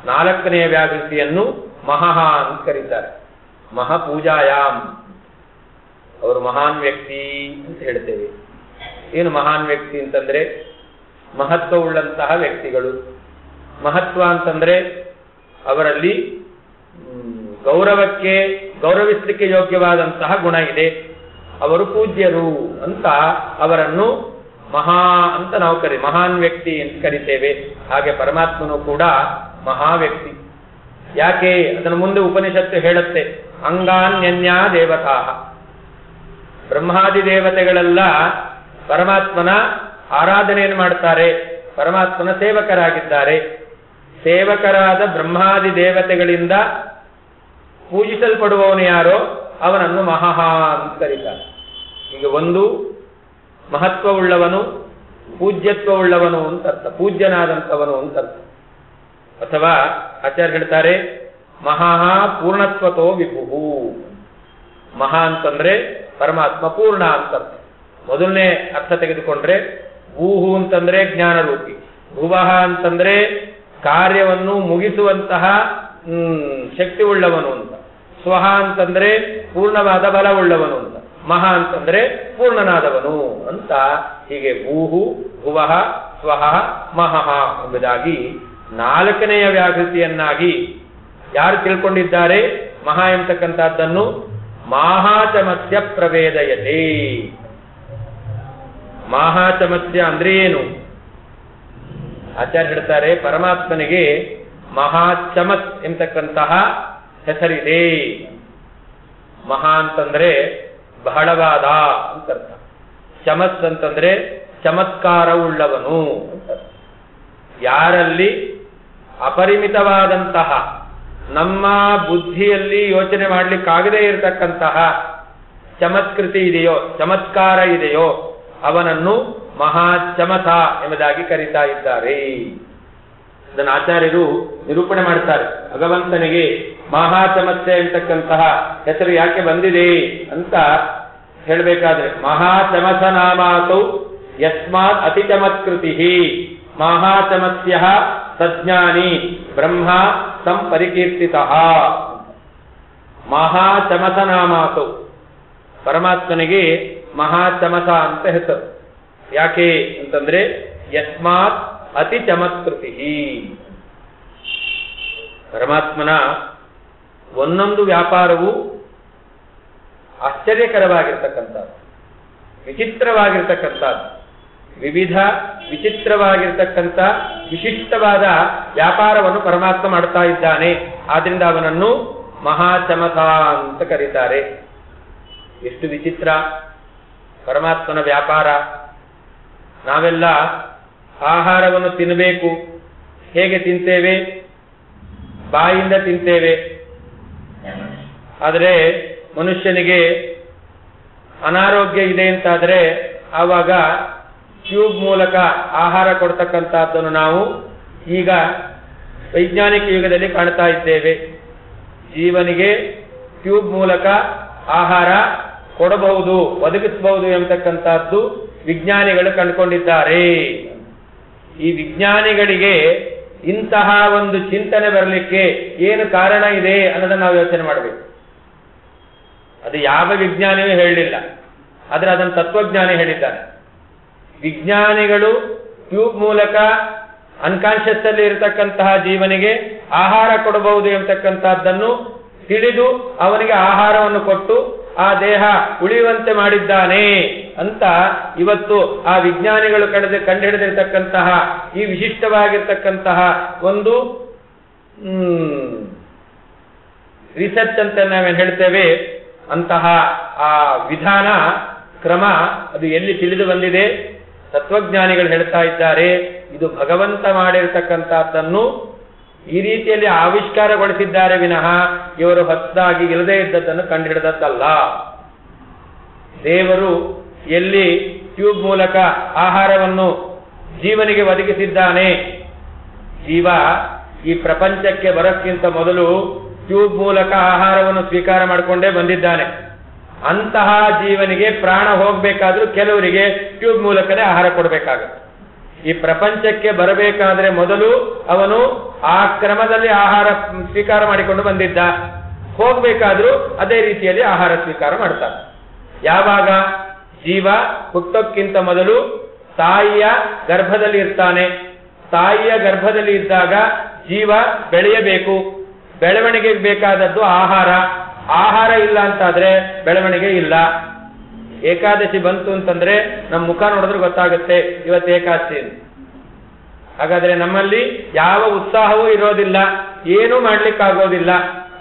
4ನೆಯ ವ್ಯಾಕೃತಿಯನ್ನು ಮಹಃ ಅಂತ ಕರೀತಾರೆ. ಮಹಾಪೂಜಾಯಾಮ್, ಅವರು ಮಹಾನ್ ವ್ಯಕ್ತಿ ಅಂತ ಹೇಳ್ತೇವೆ. ಏನು ಮಹಾನ್ ವ್ಯಕ್ತಿ ಅಂತಂದ್ರೆ ಮಹತ್ವವುಳ್ಳಂತಹ ವ್ಯಕ್ತಿಗಳು. ಮಹತ್ವ ಅಂತಂದ್ರೆ ಅವರಲ್ಲಿ ಗೌರವಿಸಲಿಕ್ಕೆ ಯೋಗ್ಯವಾದಂತಹ ಗುಣ ಇದೆ, ಅವರು ಪೂಜ್ಯರು ಅಂತ ಅವರನ್ನು ಮಹಾ ಅಂತ ನಾವು ಮಹಾನ್ ವ್ಯಕ್ತಿ ಅಂತ ಕರಿತೇವೆ. ಹಾಗೆ ಪರಮಾತ್ಮನು ಕೂಡ ಮಹಾ ವ್ಯಕ್ತಿ. ಯಾಕೆ ಅದನ್ನು ಮುಂದೆ ಉಪನಿಷತ್ತು ಹೇಳುತ್ತೆ, ಅಂಗಾನ್ಯನ್ಯಾ ದೇವತಾ. ಬ್ರಹ್ಮಾದಿ ದೇವತೆಗಳೆಲ್ಲ ಪರಮಾತ್ಮನ ಆರಾಧನೆಯನ್ನು ಮಾಡ್ತಾರೆ, ಪರಮಾತ್ಮನ ಸೇವಕರಾಗಿದ್ದಾರೆ. ಸೇವಕರಾದ ಬ್ರಹ್ಮಾದಿ ದೇವತೆಗಳಿಂದ ಪೂಜಿಸಲ್ಪಡುವವನು ಯಾರೋ ಅವನನ್ನು ಮಹಃ ಅಂತ ಕರೀತಾರೆ. ಈಗ ಒಂದು ಮಹತ್ವವುಳ್ಳವನು, ಪೂಜ್ಯತ್ವವುಳ್ಳವನು ಅಂತ ಅರ್ಥ, ಪೂಜ್ಯನಾದಂಥವನು ಅಂತ ಅರ್ಥ. ಅಥವಾ ಆಚಾರ್ಯ ಹೇಳ್ತಾರೆ ಮಹಃ ಪೂರ್ಣತ್ವತೋ ವಿಭುಹು. ಮಹಾ ಅಂತಂದ್ರೆ ಪರಮಾತ್ಮ ಪೂರ್ಣ ಅಂತ ಅರ್ಥ. ಮೊದಲನೇ ಅರ್ಥ ತೆಗೆದುಕೊಂಡ್ರೆ ಭೂಹು ಅಂತಂದ್ರೆ ಜ್ಞಾನರೂಪಿ, ಭುವಃ ಅಂತಂದ್ರೆ ಕಾರ್ಯವನ್ನು ಮುಗಿಸುವಂತಹ ಶಕ್ತಿ ಉಳ್ಳವನು ಅಂತ, ಸ್ವಹ ಅಂತಂದ್ರೆ ಪೂರ್ಣವಾದ ಬಲವುಳ್ಳವನು ಅಂತ, ಮಹಾ ಅಂತಂದ್ರೆ ಪೂರ್ಣನಾದವನು ಅಂತ. ಹೀಗೆ ಭೂಹು ಭುವಃ ಸ್ವಹ ಮಹಃ ಎಂಬುದಾಗಿ 4ನೆಯ ವ್ಯಾಕೃತಿಯನ್ನಾಗಿ ಯಾರು ತಿಳ್ಕೊಂಡಿದ್ದಾರೆ ಮಹಾ ಎಂತಕ್ಕಂಥದ್ದನ್ನು ಮಾಹಾಚಮಸ್ಯ ಪ್ರವೇದಯತೆ. ಮಾಹಾಚಮಸ್ಯ ಅಂದ್ರೆ ಏನು? ಆಚಾರ್ಯ ಹೇಳ್ತಾರೆ ಪರಮಾತ್ಮನಿಗೆ ಮಹಾಚಮಸ್ ಎಂತಕ್ಕಂತಹ ಹೆಸರಿದೆ. ಮಹಾ ಅಂತಂದ್ರೆ ಬಹಳವಾದ ಅಂತ ಅರ್ಥ. ಚಮಸ್ ಅಂತಂದ್ರೆ ಚಮತ್ಕಾರವುಳ್ಳವನು ಅಂತ. ಯಾರಲ್ಲಿ ಅಪರಿಮಿತವಾದಂತಹ ನಮ್ಮ ಬುದ್ಧಿಯಲ್ಲಿ ಯೋಚನೆ ಮಾಡ್ಲಿಕ್ಕಾಗದೇ ಇರತಕ್ಕಂತಹ ಚಮತ್ಕೃತಿ ಇದೆಯೋ, ಚಮತ್ಕಾರ ಇದೆಯೋ ಅವನನ್ನು ಮಹಾಚಮಸ ಎಂಬುದಾಗಿ ಕರೀತಾ ಇದ್ದಾರೆ. ಅದನ್ನು ಆಚಾರ್ಯರು ನಿರೂಪಣೆ ಮಾಡ್ತಾರೆ. ಭಗವಂತನಿಗೆ ಮಹಾಚಮಸ್ಯ ಎಂತಕ್ಕಂತಹ ಹೆಸರು ಯಾಕೆ ಬಂದಿದೆ ಅಂತ ಹೇಳಬೇಕಾದ್ರೆ, ಮಹಾಚಮಸ ನಾಮಾತೌ ಯಸ್ಮಾತ್ ಅತಿ ಚಮತ್ಕೃತಿ ಮಹಾಚಮಸ್ಯ ಸಜ್ಞಾನಿ ಬ್ರಹ್ಮ ಸಂಪರಿಕೀರ್ತಿತಃ. ಮಹಾಚಮಸ ನಾಮಾತೌ, ಪರಮಾತ್ಮನಿಗೆ ಮಹಾಚಮಸ ಅಂತ ಹೆಸರು. ಯಾಕೆ ಅಂತಂದ್ರೆ ಯಸ್ಮಾತ್ ಅತಿ ಚಮತ್ಕೃತಿ. ಪರಮಾತ್ಮನ ಒಂದೊಂದು ವ್ಯಾಪಾರವು ಆಶ್ಚರ್ಯಕರವಾಗಿರ್ತಕ್ಕಂಥದ್ದು, ವಿಚಿತ್ರವಾಗಿರ್ತಕ್ಕಂಥದ್ದು. ವಿವಿಧ ವಿಚಿತ್ರವಾಗಿರ್ತಕ್ಕಂಥ ವಿಶಿಷ್ಟವಾದ ವ್ಯಾಪಾರವನ್ನು ಪರಮಾತ್ಮ ಮಾಡ್ತಾ ಇದ್ದಾನೆ. ಆದ್ರಿಂದ ಅವನನ್ನು ಮಹಾಚಮಸ ಅಂತ ಕರೀತಾರೆ. ಎಷ್ಟು ವಿಚಿತ್ರ ಪರಮಾತ್ಮನ ವ್ಯಾಪಾರ. ನಾವೆಲ್ಲ ಆಹಾರವನ್ನು ತಿನ್ನಬೇಕು. ಹೇಗೆ ತಿಂತೇವೆ? ಬಾಯಿಂದ ತಿಂತೇವೆ. ಆದರೆ ಮನುಷ್ಯನಿಗೆ ಅನಾರೋಗ್ಯ ಇದೆ ಅಂತಾದರೆ ಆವಾಗ ಟ್ಯೂಬ್ ಮೂಲಕ ಆಹಾರ ಕೊಡ್ತಕ್ಕಂಥದ್ದನ್ನು ನಾವು ಈಗ ವೈಜ್ಞಾನಿಕ ಯುಗದಲ್ಲಿ ಕಾಣ್ತಾ ಇದ್ದೇವೆ. ಜೀವನಿಗೆ ಟ್ಯೂಬ್ ಮೂಲಕ ಆಹಾರ ಕೊಡಬಹುದು, ಒದಗಿಸಬಹುದು ಎಂಬತಕ್ಕಂಥದ್ದು ವಿಜ್ಞಾನಿಗಳು ಕಂಡುಕೊಂಡಿದ್ದಾರೆ. ಈ ವಿಜ್ಞಾನಿಗಳಿಗೆ ಇಂತಹ ಒಂದು ಚಿಂತನೆ ಬರಲಿಕ್ಕೆ ಏನು ಕಾರಣ ಇದೆ ಅನ್ನೋದನ್ನು ನಾವು ಯೋಚನೆ ಮಾಡಬೇಕು. ಅದು ಯಾವ ವಿಜ್ಞಾನಿಯೂ ಹೇಳಲಿಲ್ಲ, ಆದರೆ ಅದನ್ನು ತತ್ವಜ್ಞಾನಿ ಹೇಳಿದ್ದಾನೆ. ವಿಜ್ಞಾನಿಗಳು ಟ್ಯೂಬ್ ಮೂಲಕ ಅನ್ಕಾನ್ಶಿಯಸ್ ಅಲ್ಲಿ ಇರತಕ್ಕಂತಹ ಜೀವನಿಗೆ ಆಹಾರ ಕೊಡಬಹುದು ಎಂಬತಕ್ಕಂಥದ್ದನ್ನು ತಿಳಿದು ಅವನಿಗೆ ಆಹಾರವನ್ನು ಕೊಟ್ಟು ಆ ದೇಹ ಉಳಿಯುವಂತೆ ಮಾಡಿದ್ದಾನೆ ಅಂತ ಇವತ್ತು ಆ ವಿಜ್ಞಾನಿಗಳು ಕಂಡುಹಿಡಿದಿರ್ತಕ್ಕಂತಹ ಈ ವಿಶಿಷ್ಟವಾಗಿರ್ತಕ್ಕಂತಹ ಒಂದು ರಿಸರ್ಚ್ ಅಂತ ನಾವೇನು ಹೇಳ್ತೇವೆ, ಅಂತಹ ಆ ವಿಧಾನ ಕ್ರಮ ಅದು ಎಲ್ಲಿ ತಿಳಿದು ಬಂದಿದೆ? ತತ್ವಜ್ಞಾನಿಗಳು ಹೇಳ್ತಾ ಇದ್ದಾರೆ, ಇದು ಭಗವಂತ ಮಾಡಿರತಕ್ಕಂಥದ್ದನ್ನು ಈ ರೀತಿಯಲ್ಲಿ ಆವಿಷ್ಕಾರಗೊಳಿಸಿದ್ದಾರೆ ವಿನಃ ಇವರು ಹೊಸದಾಗಿ ಇಲ್ಲದೇ ಇದ್ದದ್ದನ್ನು ಕಂಡುಹಿಡಿದದ್ದಲ್ಲ. ದೇವರು ಎಲ್ಲಿ ಟ್ಯೂಬ್ ಮೂಲಕ ಆಹಾರವನ್ನು ಜೀವನಿಗೆ ಒದಗಿಸಿದ್ದಾನೆ, ಜೀವ ಈ ಪ್ರಪಂಚಕ್ಕೆ ಬರೋಕ್ಕಿಂತ ಮೊದಲು ಟ್ಯೂಬ್ ಮೂಲಕ ಆಹಾರವನ್ನು ಸ್ವೀಕಾರ ಮಾಡಿಕೊಂಡೇ ಬಂದಿದ್ದಾನೆ. ಅಂತಹ ಜೀವನಿಗೆ ಪ್ರಾಣ ಹೋಗಬೇಕಾದ್ರೂ ಕೆಲವರಿಗೆ ಟ್ಯೂಬ್ ಮೂಲಕನೇ ಆಹಾರ ಕೊಡಬೇಕಾಗುತ್ತೆ. ಈ ಪ್ರಪಂಚಕ್ಕೆ ಬರಬೇಕಾದ್ರೆ ಮೊದಲು ಅವನು ಆ ಕ್ರಮದಲ್ಲಿ ಆಹಾರ ಸ್ವೀಕಾರ ಮಾಡಿಕೊಂಡು ಬಂದಿದ್ದ, ಹೋಗ್ಬೇಕಾದ್ರೂ ಅದೇ ರೀತಿಯಲ್ಲಿ ಆಹಾರ ಸ್ವೀಕಾರ ಮಾಡ್ತಾನೆ. ಯಾವಾಗ ಜೀವ ಹುಟ್ಟೋಕ್ಕಿಂತ ಮೊದಲು ತಾಯಿಯ ಗರ್ಭದಲ್ಲಿ ಇರ್ತಾನೆ. ತಾಯಿಯ ಗರ್ಭದಲ್ಲಿ ಇದ್ದಾಗ ಜೀವ ಬೆಳೆಯಬೇಕು. ಬೆಳವಣಿಗೆಗೆ ಬೇಕಾದದ್ದು ಆಹಾರ. ಆಹಾರ ಇಲ್ಲ ಅಂತಾದ್ರೆ ಬೆಳವಣಿಗೆ ಇಲ್ಲ. ಏಕಾದಶಿ ಬಂತು ಅಂತಂದ್ರೆ ನಮ್ಮ ಮುಖ ನೋಡಿದ್ರೆ ಗೊತ್ತಾಗುತ್ತೆ ಇವತ್ತು ಏಕಾದಶಿ. ಹಾಗಾದ್ರೆ ನಮ್ಮಲ್ಲಿ ಯಾವ ಉತ್ಸಾಹವೂ ಇರೋದಿಲ್ಲ, ಏನೂ ಮಾಡ್ಲಿಕ್ಕಾಗೋದಿಲ್ಲ.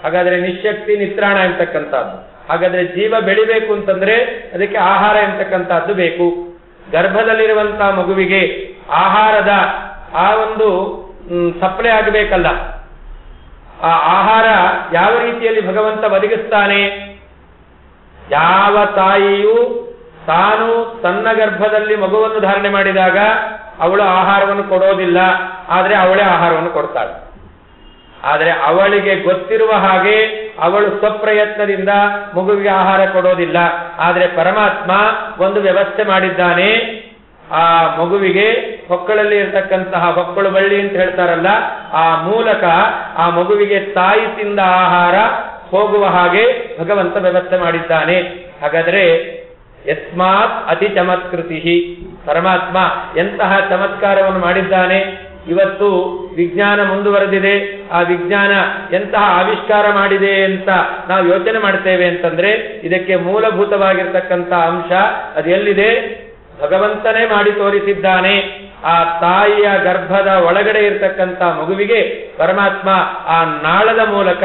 ಹಾಗಾದ್ರೆ ನಿಶಕ್ತಿ ನಿತ್ರಾಣ ಎಂತಕ್ಕಂಥದ್ದು. ಹಾಗಾದ್ರೆ ಜೀವ ಬೆಳಿಬೇಕು ಅಂತಂದ್ರೆ ಅದಕ್ಕೆ ಆಹಾರ ಎಂತಕ್ಕಂಥದ್ದು ಬೇಕು. ಗರ್ಭದಲ್ಲಿರುವಂತಹ ಮಗುವಿಗೆ ಆಹಾರದ ಆ ಒಂದು ಸಪ್ಲೈ ಆಗಬೇಕಲ್ಲ. ಆ ಆಹಾರ ಯಾವ ರೀತಿಯಲ್ಲಿ ಭಗವಂತ ಒದಗಿಸ್ತಾನೆ? ಯಾವ ತಾಯಿಯು ತಾನು ತನ್ನ ಗರ್ಭದಲ್ಲಿ ಮಗುವನ್ನು ಧಾರಣೆ ಮಾಡಿದಾಗ ಅವಳು ಆಹಾರವನ್ನು ಕೊಡೋದಿಲ್ಲ, ಆದರೆ ಅವಳೇ ಆಹಾರವನ್ನು ಕೊಡ್ತಾಳೆ. ಆದರೆ ಅವಳಿಗೆ ಗೊತ್ತಿರುವ ಹಾಗೆ ಅವಳು ಸ್ವಪ್ರಯತ್ನದಿಂದ ಮಗುವಿಗೆ ಆಹಾರ ಕೊಡೋದಿಲ್ಲ. ಆದರೆ ಪರಮಾತ್ಮ ಒಂದು ವ್ಯವಸ್ಥೆ ಮಾಡಿದ್ದಾನೆ. ಆ ಮಗುವಿಗೆ ಹೊಕ್ಕಳಲ್ಲಿ ಇರತಕ್ಕಂತಹ ಹೊಕ್ಕಳು ಬಳ್ಳಿ ಅಂತ ಹೇಳ್ತಾರಲ್ಲ, ಆ ಮೂಲಕ ಆ ಮಗುವಿಗೆ ತಾಯಿ ತಿಂದ ಆಹಾರ ಹೋಗುವ ಹಾಗೆ ಭಗವಂತ ವ್ಯವಸ್ಥೆ ಮಾಡಿದ್ದಾನೆ. ಹಾಗಾದ್ರೆ ಯಸ್ಮಾತ್ ಅತಿ ಚಮತ್ಕೃತಿ, ಪರಮಾತ್ಮ ಎಂತಹ ಚಮತ್ಕಾರವನ್ನು ಮಾಡಿದ್ದಾನೆ. ಇವತ್ತು ವಿಜ್ಞಾನ ಮುಂದುವರೆದಿದೆ. ಆ ವಿಜ್ಞಾನ ಎಂತಹ ಆವಿಷ್ಕಾರ ಮಾಡಿದೆ ಅಂತ ನಾವು ಯೋಚನೆ ಮಾಡ್ತೇವೆ ಅಂತಂದ್ರೆ ಇದಕ್ಕೆ ಮೂಲಭೂತವಾಗಿರ್ತಕ್ಕಂಥ ಅಂಶ ಅದು ಎಲ್ಲಿದೆ? ಭಗವಂತನೇ ಮಾಡಿ ತೋರಿಸಿದ್ದಾನೆ. ಆ ತಾಯಿಯ ಗರ್ಭದ ಒಳಗಡೆ ಇರತಕ್ಕಂಥ ಮಗುವಿಗೆ ಪರಮಾತ್ಮ ಆ ನಾಳದ ಮೂಲಕ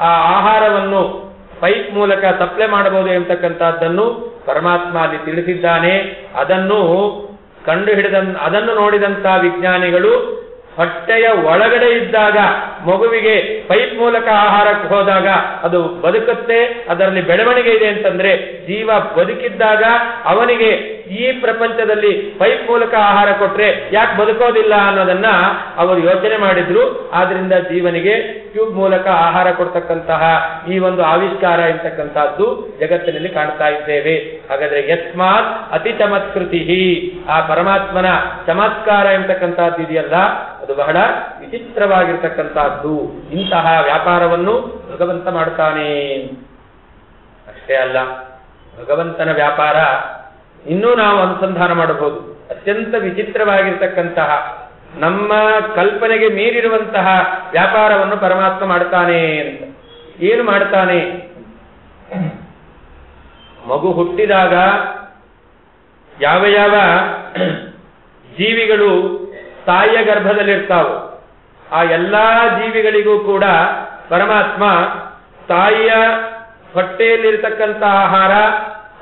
ಆ ಆಹಾರವನ್ನು ಪೈಪ್ ಮೂಲಕ ಸಪ್ಲೈ ಮಾಡಬಹುದು ಎಂಬತಕ್ಕಂಥದ್ದನ್ನು ಪರಮಾತ್ಮ ಅಲ್ಲಿ ತಿಳಿಸಿದ್ದಾನೆ. ಅದನ್ನು ಅದನ್ನು ನೋಡಿದಂತಹ ವಿಜ್ಞಾನಿಗಳು ಹೊಟ್ಟೆಯ ಒಳಗಡೆ ಇದ್ದಾಗ ಮಗುವಿಗೆ ಪೈಪ್ ಮೂಲಕ ಆಹಾರಕ್ಕೆ ಹೋದಾಗ ಅದು ಬದುಕುತ್ತೆ, ಅದರಲ್ಲಿ ಬೆಳವಣಿಗೆ ಇದೆ ಅಂತಂದ್ರೆ ಜೀವ ಬದುಕಿದ್ದಾಗ ಅವನಿಗೆ ಈ ಪ್ರಪಂಚದಲ್ಲಿ ಪೈಪ್ ಮೂಲಕ ಆಹಾರ ಕೊಟ್ರೆ ಯಾಕೆ ಬದುಕೋದಿಲ್ಲ ಅನ್ನೋದನ್ನ ಅವರು ಯೋಚನೆ ಮಾಡಿದ್ರು. ಆದ್ರಿಂದ ಜೀವನಿಗೆ ಟ್ಯೂಬ್ ಮೂಲಕ ಆಹಾರ ಕೊಡ್ತಕ್ಕಂತಹ ಈ ಒಂದು ಆವಿಷ್ಕಾರ ಎಂತಕ್ಕಂಥದ್ದು ಜಗತ್ತಿನಲ್ಲಿ ಕಾಣ್ತಾ ಇದ್ದೇವೆ. ಹಾಗಾದ್ರೆ ಯಸ್ಮಾತ್ ಅತಿ ಚಮತ್ಕೃತಿ, ಆ ಪರಮಾತ್ಮನ ಚಮತ್ಕಾರ ಎಂತಕ್ಕಂಥದ್ದು ಇದೆಯಲ್ಲ ಅದು ಬಹಳ ವಿಚಿತ್ರವಾಗಿರ್ತಕ್ಕಂಥದ್ದು. ಇಂತಹ ವ್ಯಾಪಾರವನ್ನು ಭಗವಂತ ಮಾಡ್ತಾನೆ. ಅಷ್ಟೇ ಅಲ್ಲ, ಭಗವಂತನ ವ್ಯಾಪಾರ ಇನ್ನೂ ನಾವು ಅನುಸಂಧಾನ ಮಾಡಬಹುದು. ಅತ್ಯಂತ ವಿಚಿತ್ರವಾಗಿರ್ತಕ್ಕಂತಹ ನಮ್ಮ ಕಲ್ಪನೆಗೆ ಮೀರಿರುವಂತಹ ವ್ಯಾಪಾರವನ್ನು ಪರಮಾತ್ಮ ಮಾಡ್ತಾನೆ ಅಂತ. ಏನು ಮಾಡ್ತಾನೆ? ಮಗು ಹುಟ್ಟಿದಾಗ ಯಾವ ಯಾವ ಜೀವಿಗಳು ತಾಯಿಯ ಗರ್ಭದಲ್ಲಿರ್ತಾವೋ ಆ ಎಲ್ಲಾ ಜೀವಿಗಳಿಗೂ ಕೂಡ ಪರಮಾತ್ಮ ತಾಯಿಯ ಹೊಟ್ಟೆಯಲ್ಲಿರ್ತಕ್ಕಂಥ ಆಹಾರ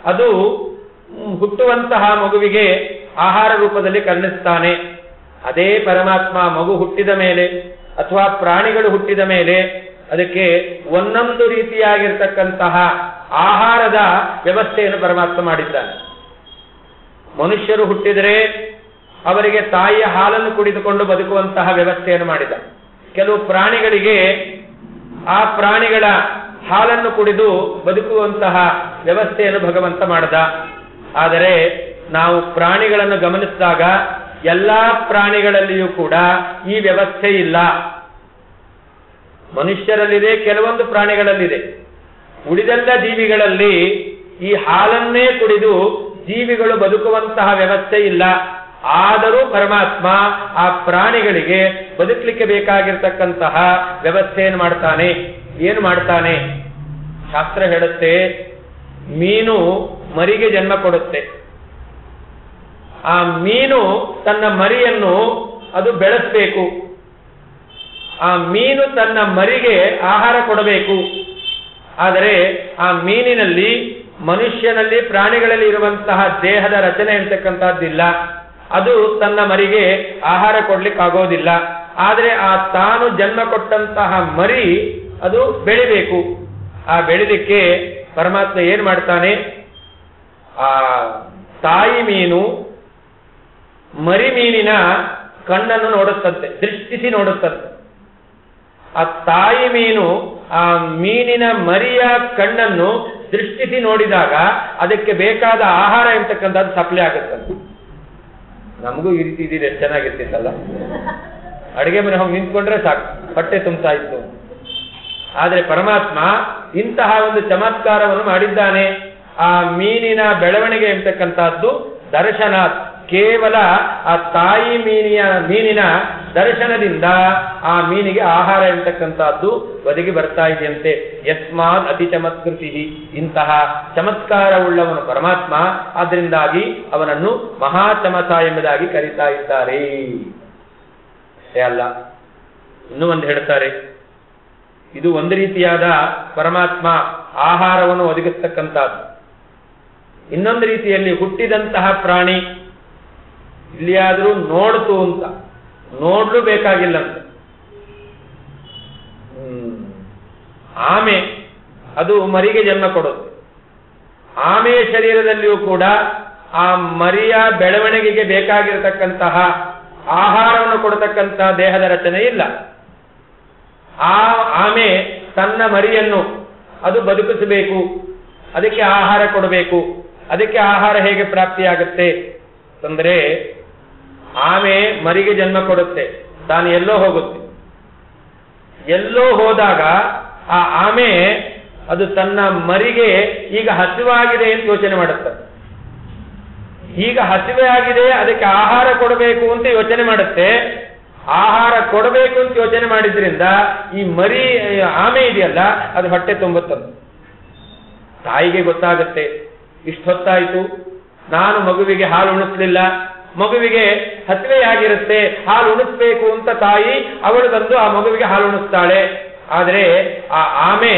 ಅದು ಹುಟ್ಟುವಂತಹ ಮಗುವಿಗೆ ಆಹಾರ ರೂಪದಲ್ಲಿ ಕರುಣಿಸ್ತಾನೆ. ಅದೇ ಪರಮಾತ್ಮ ಮಗು ಹುಟ್ಟಿದ ಮೇಲೆ ಅಥವಾ ಪ್ರಾಣಿಗಳು ಹುಟ್ಟಿದ ಮೇಲೆ ಅದಕ್ಕೆ ಒಂದೊಂದು ರೀತಿಯಾಗಿರ್ತಕ್ಕಂತಹ ಆಹಾರದ ವ್ಯವಸ್ಥೆಯನ್ನು ಪರಮಾತ್ಮ ಮಾಡಿದ್ದಾನೆ. ಮನುಷ್ಯರು ಹುಟ್ಟಿದರೆ ಅವರಿಗೆ ತಾಯಿಯ ಹಾಲನ್ನು ಕುಡಿದುಕೊಂಡು ಬದುಕುವಂತಹ ವ್ಯವಸ್ಥೆಯನ್ನು ಮಾಡಿದ. ಕೆಲವು ಪ್ರಾಣಿಗಳಿಗೆ ಆ ಪ್ರಾಣಿಗಳ ಹಾಲನ್ನು ಕುಡಿದು ಬದುಕುವಂತಹ ವ್ಯವಸ್ಥೆಯನ್ನು ಭಗವಂತ ಮಾಡಿದ. ಆದರೆ ನಾವು ಪ್ರಾಣಿಗಳನ್ನು ಗಮನಿಸಿದಾಗ ಎಲ್ಲಾ ಪ್ರಾಣಿಗಳಲ್ಲಿಯೂ ಕೂಡ ಈ ವ್ಯವಸ್ಥೆ ಇಲ್ಲ. ಮನುಷ್ಯರಲ್ಲಿದೆ, ಕೆಲವೊಂದು ಪ್ರಾಣಿಗಳಲ್ಲಿದೆ. ಉಳಿದೆಲ್ಲ ಜೀವಿಗಳಲ್ಲಿ ಈ ಹಾಲನ್ನೇ ಕುಡಿದು ಜೀವಿಗಳು ಬದುಕುವಂತಹ ವ್ಯವಸ್ಥೆ ಇಲ್ಲ. ಆದರೂ ಪರಮಾತ್ಮ ಆ ಪ್ರಾಣಿಗಳಿಗೆ ಬದುಕಲಿಕ್ಕೆ ಬೇಕಾಗಿರ್ತಕ್ಕಂತಹ ವ್ಯವಸ್ಥೆಯನ್ನು ಮಾಡ್ತಾನೆ. ಏನು ಮಾಡ್ತಾನೆ? ಶಾಸ್ತ್ರ ಹೇಳುತ್ತೆ, ಮೀನು ಮರಿಗೆ ಜನ್ಮ ಕೊಡುತ್ತೆ. ಆ ಮೀನು ತನ್ನ ಮರಿಯನ್ನು ಅದು ಬೆಳೆಸಬೇಕು. ಆ ಮೀನು ತನ್ನ ಮರಿಗೆ ಆಹಾರ ಕೊಡಬೇಕು. ಆದರೆ ಆ ಮೀನಿನಲ್ಲಿ ಮನುಷ್ಯನಲ್ಲಿ ಪ್ರಾಣಿಗಳಲ್ಲಿ ಇರುವಂತಹ ದೇಹದ ರಚನೆ ಅಂತಕ್ಕಂಥದ್ದಿಲ್ಲ. ಅದು ತನ್ನ ಮರಿಗೆ ಆಹಾರ ಕೊಡ್ಲಿಕ್ಕಾಗೋದಿಲ್ಲ. ಆದರೆ ಆ ತಾನು ಜನ್ಮ ಕೊಟ್ಟಂತಹ ಮರಿ ಅದು ಬೆಳಿಬೇಕು. ಆ ಬೆಳಿಲಿಕ್ಕೆ ಪರಮಾತ್ಮ ಏನ್ ಮಾಡ್ತಾನೆ? ಆ ತಾಯಿ ಮೀನು ಮರಿ ಮೀನಿನ ಕಣ್ಣನ್ನು ನೋಡುತ್ತಂತೆ, ದೃಷ್ಟಿಸಿ ನೋಡುತ್ತಂತೆ. ಆ ತಾಯಿ ಮೀನು ಆ ಮೀನಿನ ಮರಿಯ ಕಣ್ಣನ್ನು ದೃಷ್ಟಿಸಿ ನೋಡಿದಾಗ ಅದಕ್ಕೆ ಬೇಕಾದ ಆಹಾರ ಎಂತಕ್ಕಂಥದ್ದು ಸಪ್ಲೈ ಆಗುತ್ತಂತೆ. ನಮಗೂ ಈ ರೀತಿ ಇದ್ರೆ ಎಷ್ಟು ಚೆನ್ನಾಗಿರ್ತಿತ್ತಲ್ಲ. ಅಡಿಗೆ ಮನೆ ಹೋಗಿ ನಿಂತ್ಕೊಂಡ್ರೆ ಸಾಕು, ಹೊಟ್ಟೆ ತುಂಬ್ತಾ ಇತ್ತು. ಆದ್ರೆ ಪರಮಾತ್ಮ ಇಂತಹ ಒಂದು ಚಮತ್ಕಾರವನ್ನು ಮಾಡಿದ್ದಾನೆ. ಆ ಮೀನಿನ ಬೆಳವಣಿಗೆ ಎಂತಕ್ಕಂಥದ್ದು ದರ್ಶನಾತ್, ಕೇವಲ ಆ ತಾಯಿ ಮೀನಿನ ದರ್ಶನದಿಂದ ಆ ಮೀನಿಗೆ ಆಹಾರ ಎಂತಕ್ಕಂಥದ್ದು ಒದಗಿ ಬರ್ತಾ ಇದೆಯಂತೆ. ಯಸ್ಮಾತ್ ಅತಿ ಚಮತ್ಕೃತಿ, ಇಂತಹ ಚಮತ್ಕಾರವುಳ್ಳವನು ಪರಮಾತ್ಮ. ಆದ್ರಿಂದಾಗಿ ಅವನನ್ನು ಮಹಾಚಮಸ ಎಂಬುದಾಗಿ ಕರೀತಾ ಇದ್ದಾರೆ. ಅಷ್ಟೇ ಅಲ್ಲ, ಇನ್ನೂ ಒಂದು ಹೇಳ್ತಾರೆ, ಇದು ಒಂದು ರೀತಿಯಾದ ಪರಮಾತ್ಮ ಆಹಾರವನ್ನು ಒದಗಿಸ್ತಕ್ಕಂಥದ್ದು. ಇನ್ನೊಂದು ರೀತಿಯಲ್ಲಿ ಹುಟ್ಟಿದಂತಹ ಪ್ರಾಣಿ ಇಲ್ಲಿಯಾದರೂ ನೋಡ್ತು ಅಂತ, ನೋಡ್ಲು ಬೇಕಾಗಿಲ್ಲಂತ. ಆಮೆ ಅದು ಮರಿಗೆ ಜನ್ಮ ಕೊಡುತ್ತೆ. ಆಮೆಯ ಶರೀರದಲ್ಲಿಯೂ ಕೂಡ ಆ ಮರಿಯ ಬೆಳವಣಿಗೆಗೆ ಬೇಕಾಗಿರತಕ್ಕಂತಹ ಆಹಾರವನ್ನು ಕೊಡತಕ್ಕಂತಹ ದೇಹದ ರಚನೆ ಇಲ್ಲ. ಆ ಆಮೆ ತನ್ನ ಮರಿಯನ್ನು ಅದು ಬದುಕಿಸಬೇಕು, ಅದಕ್ಕೆ ಆಹಾರ ಕೊಡಬೇಕು. ಅದಕ್ಕೆ ಆಹಾರ ಹೇಗೆ ಪ್ರಾಪ್ತಿಯಾಗುತ್ತೆ ಅಂದರೆ, ಆಮೆ ಮರಿಗೆ ಜನ್ಮ ಕೊಡುತ್ತೆ, ತಾನು ಎಲ್ಲೋ ಹೋಗುತ್ತೆ. ಎಲ್ಲೋ ಹೋದಾಗ ಆ ಆಮೆ ಅದು ತನ್ನ ಮರಿಗೆ ಈಗ ಹಸಿವಾಗಿದೆ ಅಂತ ಯೋಚನೆ ಮಾಡುತ್ತೆ. ಈಗ ಹಸಿವೆ ಆಗಿದೆ, ಅದಕ್ಕೆ ಆಹಾರ ಕೊಡಬೇಕು ಅಂತ ಯೋಚನೆ ಮಾಡುತ್ತೆ. ಆಹಾರ ಕೊಡಬೇಕು ಅಂತ ಯೋಚನೆ ಮಾಡಿದ್ರಿಂದ ಈ ಮರಿ ಆಮೆ ಇದೆಯಲ್ಲ ಅದು ಹೊಟ್ಟೆ ತುಂಬುತ್ತದೆ. ತಾಯಿಗೆ ಗೊತ್ತಾಗುತ್ತೆ, ಇಷ್ಟೊತ್ತಾಯ್ತು ನಾನು ಮಗುವಿಗೆ ಹಾಲು ಉಣಿಸ್ಲಿಲ್ಲ, ಮಗುವಿಗೆ ಹಸಿವೆಯಾಗಿರುತ್ತೆ, ಹಾಲು ಉಣಿಸ್ಬೇಕು ಅಂತ ತಾಯಿ ಅವಳು ಬಂದು ಆ ಮಗುವಿಗೆ ಹಾಲು ಉಣಿಸ್ತಾಳೆ. ಆದರೆ ಆ ಆಮೆ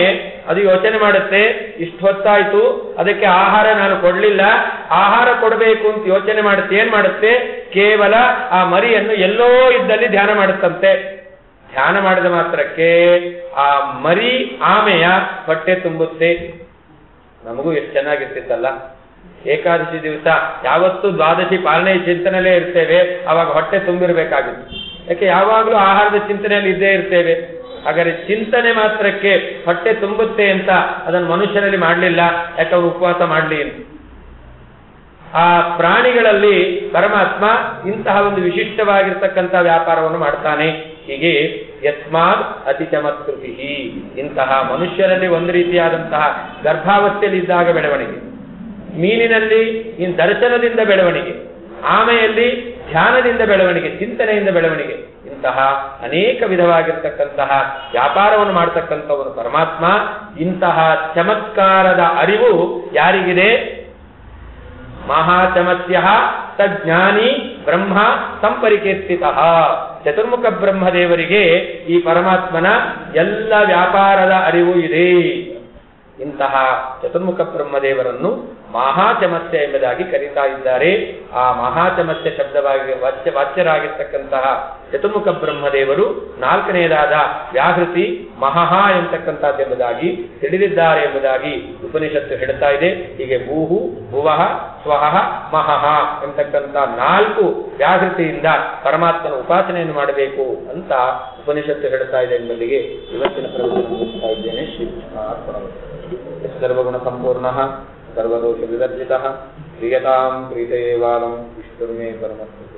ಅದು ಯೋಚನೆ ಮಾಡುತ್ತೆ, ಇಷ್ಟೊತ್ತಾಯ್ತು ಅದಕ್ಕೆ ಆಹಾರ ನಾನು ಕೊಡ್ಲಿಲ್ಲ, ಆಹಾರ ಕೊಡಬೇಕು ಅಂತ ಯೋಚನೆ ಮಾಡುತ್ತೆ. ಏನ್ ಮಾಡುತ್ತೆ? ಕೇವಲ ಆ ಮರಿಯನ್ನು ಎಲ್ಲೋ ಇದ್ದಲ್ಲಿ ಧ್ಯಾನ ಮಾಡುತ್ತಂತೆ. ಧ್ಯಾನ ಮಾಡಿದ ಮಾತ್ರಕ್ಕೆ ಆ ಮರಿ ಆಮೆಯ ಹೊಟ್ಟೆ ತುಂಬುತ್ತೆ. ನಮಗೂ ಎಷ್ಟು ಚೆನ್ನಾಗಿರ್ತಿತ್ತಲ್ಲ, ಏಕಾದಶಿ ದಿವಸ ಯಾವತ್ತೂ ದ್ವಾದಶಿ ಪಾಲನೆ ಚಿಂತನೆಯಲ್ಲೇ ಇರ್ತೇವೆ, ಅವಾಗ ಹೊಟ್ಟೆ ತುಂಬಿರ್ಬೇಕಾಗಿತ್ತು. ಯಾಕೆ ಯಾವಾಗಲೂ ಆಹಾರದ ಚಿಂತನೆಯಲ್ಲಿ ಇದ್ದೇ ಇರ್ತೇವೆ. ಹಾಗಾದ್ರೆ ಚಿಂತನೆ ಮಾತ್ರಕ್ಕೆ ಹೊಟ್ಟೆ ತುಂಬುತ್ತೆ ಅಂತ ಅದನ್ನು ಮನುಷ್ಯರಲ್ಲಿ ಮಾಡಲಿಲ್ಲ, ಯಾಕೆ ಅವರು ಉಪವಾಸ ಮಾಡಲಿ ಅಂತ. ಆ ಪ್ರಾಣಿಗಳಲ್ಲಿ ಪರಮಾತ್ಮ ಇಂತಹ ಒಂದು ವಿಶಿಷ್ಟವಾಗಿರ್ತಕ್ಕಂಥ ವ್ಯಾಪಾರವನ್ನು ಮಾಡ್ತಾನೆ. ಹೀಗೆ ಯಸ್ಮಾತ್ ಅತಿ ಚಮತ್ಕೃತಿ, ಇಂತಹ ಮನುಷ್ಯರಲ್ಲಿ ಒಂದು ರೀತಿಯಾದಂತಹ ಗರ್ಭಾವಸ್ಥೆಯಲ್ಲಿ ಇದ್ದಾಗ ಬೆಳವಣಿಗೆ, ಮೀನಿನಲ್ಲಿ ದರ್ಶನದಿಂದ ಬೆಳವಣಿಗೆ, ಆಮೆಯಲ್ಲಿ ಧ್ಯಾನದಿಂದ ಬೆಳವಣಿಗೆ, ಚಿಂತನೆಯಿಂದ ಬೆಳವಣಿಗೆ, ಇಂತಹ ಅನೇಕ ವಿಧವಾಗಿರ್ತಕ್ಕಂತಹ ವ್ಯಾಪಾರವನ್ನು ಮಾಡತಕ್ಕಂಥವನು ಪರಮಾತ್ಮ. ಇಂತಹ ಚಮತ್ಕಾರದ ಅರಿವು ಯಾರಿಗಿದೆ? ಮಹಾಚಮತ್ಯ ತಜ್ಞಾನಿ ಬ್ರಹ್ಮ ಸಂಪರಿಕೀರ್ತಿತ. ಚತುರ್ಮುಖ ಬ್ರಹ್ಮದೇವರಿಗೆ ಈ ಪರಮಾತ್ಮನ ಎಲ್ಲ ವ್ಯಾಪಾರದ ಅರಿವು ಇದೆ. ಇಂತಹ ಚತುರ್ಮುಖ ಬ್ರಹ್ಮದೇವರನ್ನು ಮಹಾಚಮತ್ಯ ಎಂಬುದಾಗಿ ಕರೀತಾ ಇದ್ದಾರೆ. ಆ ಮಹಾಚಮತ್ಯ ಶಬ್ದವಾಗಿ ವಾಚ್ಯರಾಗಿರ್ತಕ್ಕಂತಹ ಚತುರ್ಮುಖ ಬ್ರಹ್ಮದೇವರು ನಾಲ್ಕನೆಯದಾದ ವ್ಯಾಹೃತಿ ಮಹಃ ಎಂಬತಕ್ಕಂಥದ್ದೆಂಬುದಾಗಿ ತಿಳಿದಿದ್ದಾರೆ ಎಂಬುದಾಗಿ ಉಪನಿಷತ್ತು ಹೇಳ್ತಾ ಇದೆ. ಹೀಗೆ ಭೂಹು ಭುವಃ ಸ್ವಹಃ ಮಹಃ ಎಂಬತಕ್ಕಂಥ 4 ವ್ಯಾಹೃತಿಯಿಂದ ಪರಮಾತ್ಮನ ಉಪಾಸನೆಯನ್ನು ಮಾಡಬೇಕು ಅಂತ ಉಪನಿಷತ್ತು ಹೇಳ್ತಾ ಇದೆ ಎಂಬುದಿಗೆ ಇವತ್ತಿನ ಪ್ರವಚನ ಮುಗಿಸ್ತಾ ಇದ್ದೇನೆ. ಸರ್ವಗುಣ ಸಂಪೂರ್ಣ ಸರ್ವದೋಷ ವಿವರ್ಜಿತ ಪ್ರಿಯತಾಂ ಪ್ರೀತಯೇವಾಲಂ ವಿಷ್ಣುರ್ಮೇ ಪರಮಸ್ತು.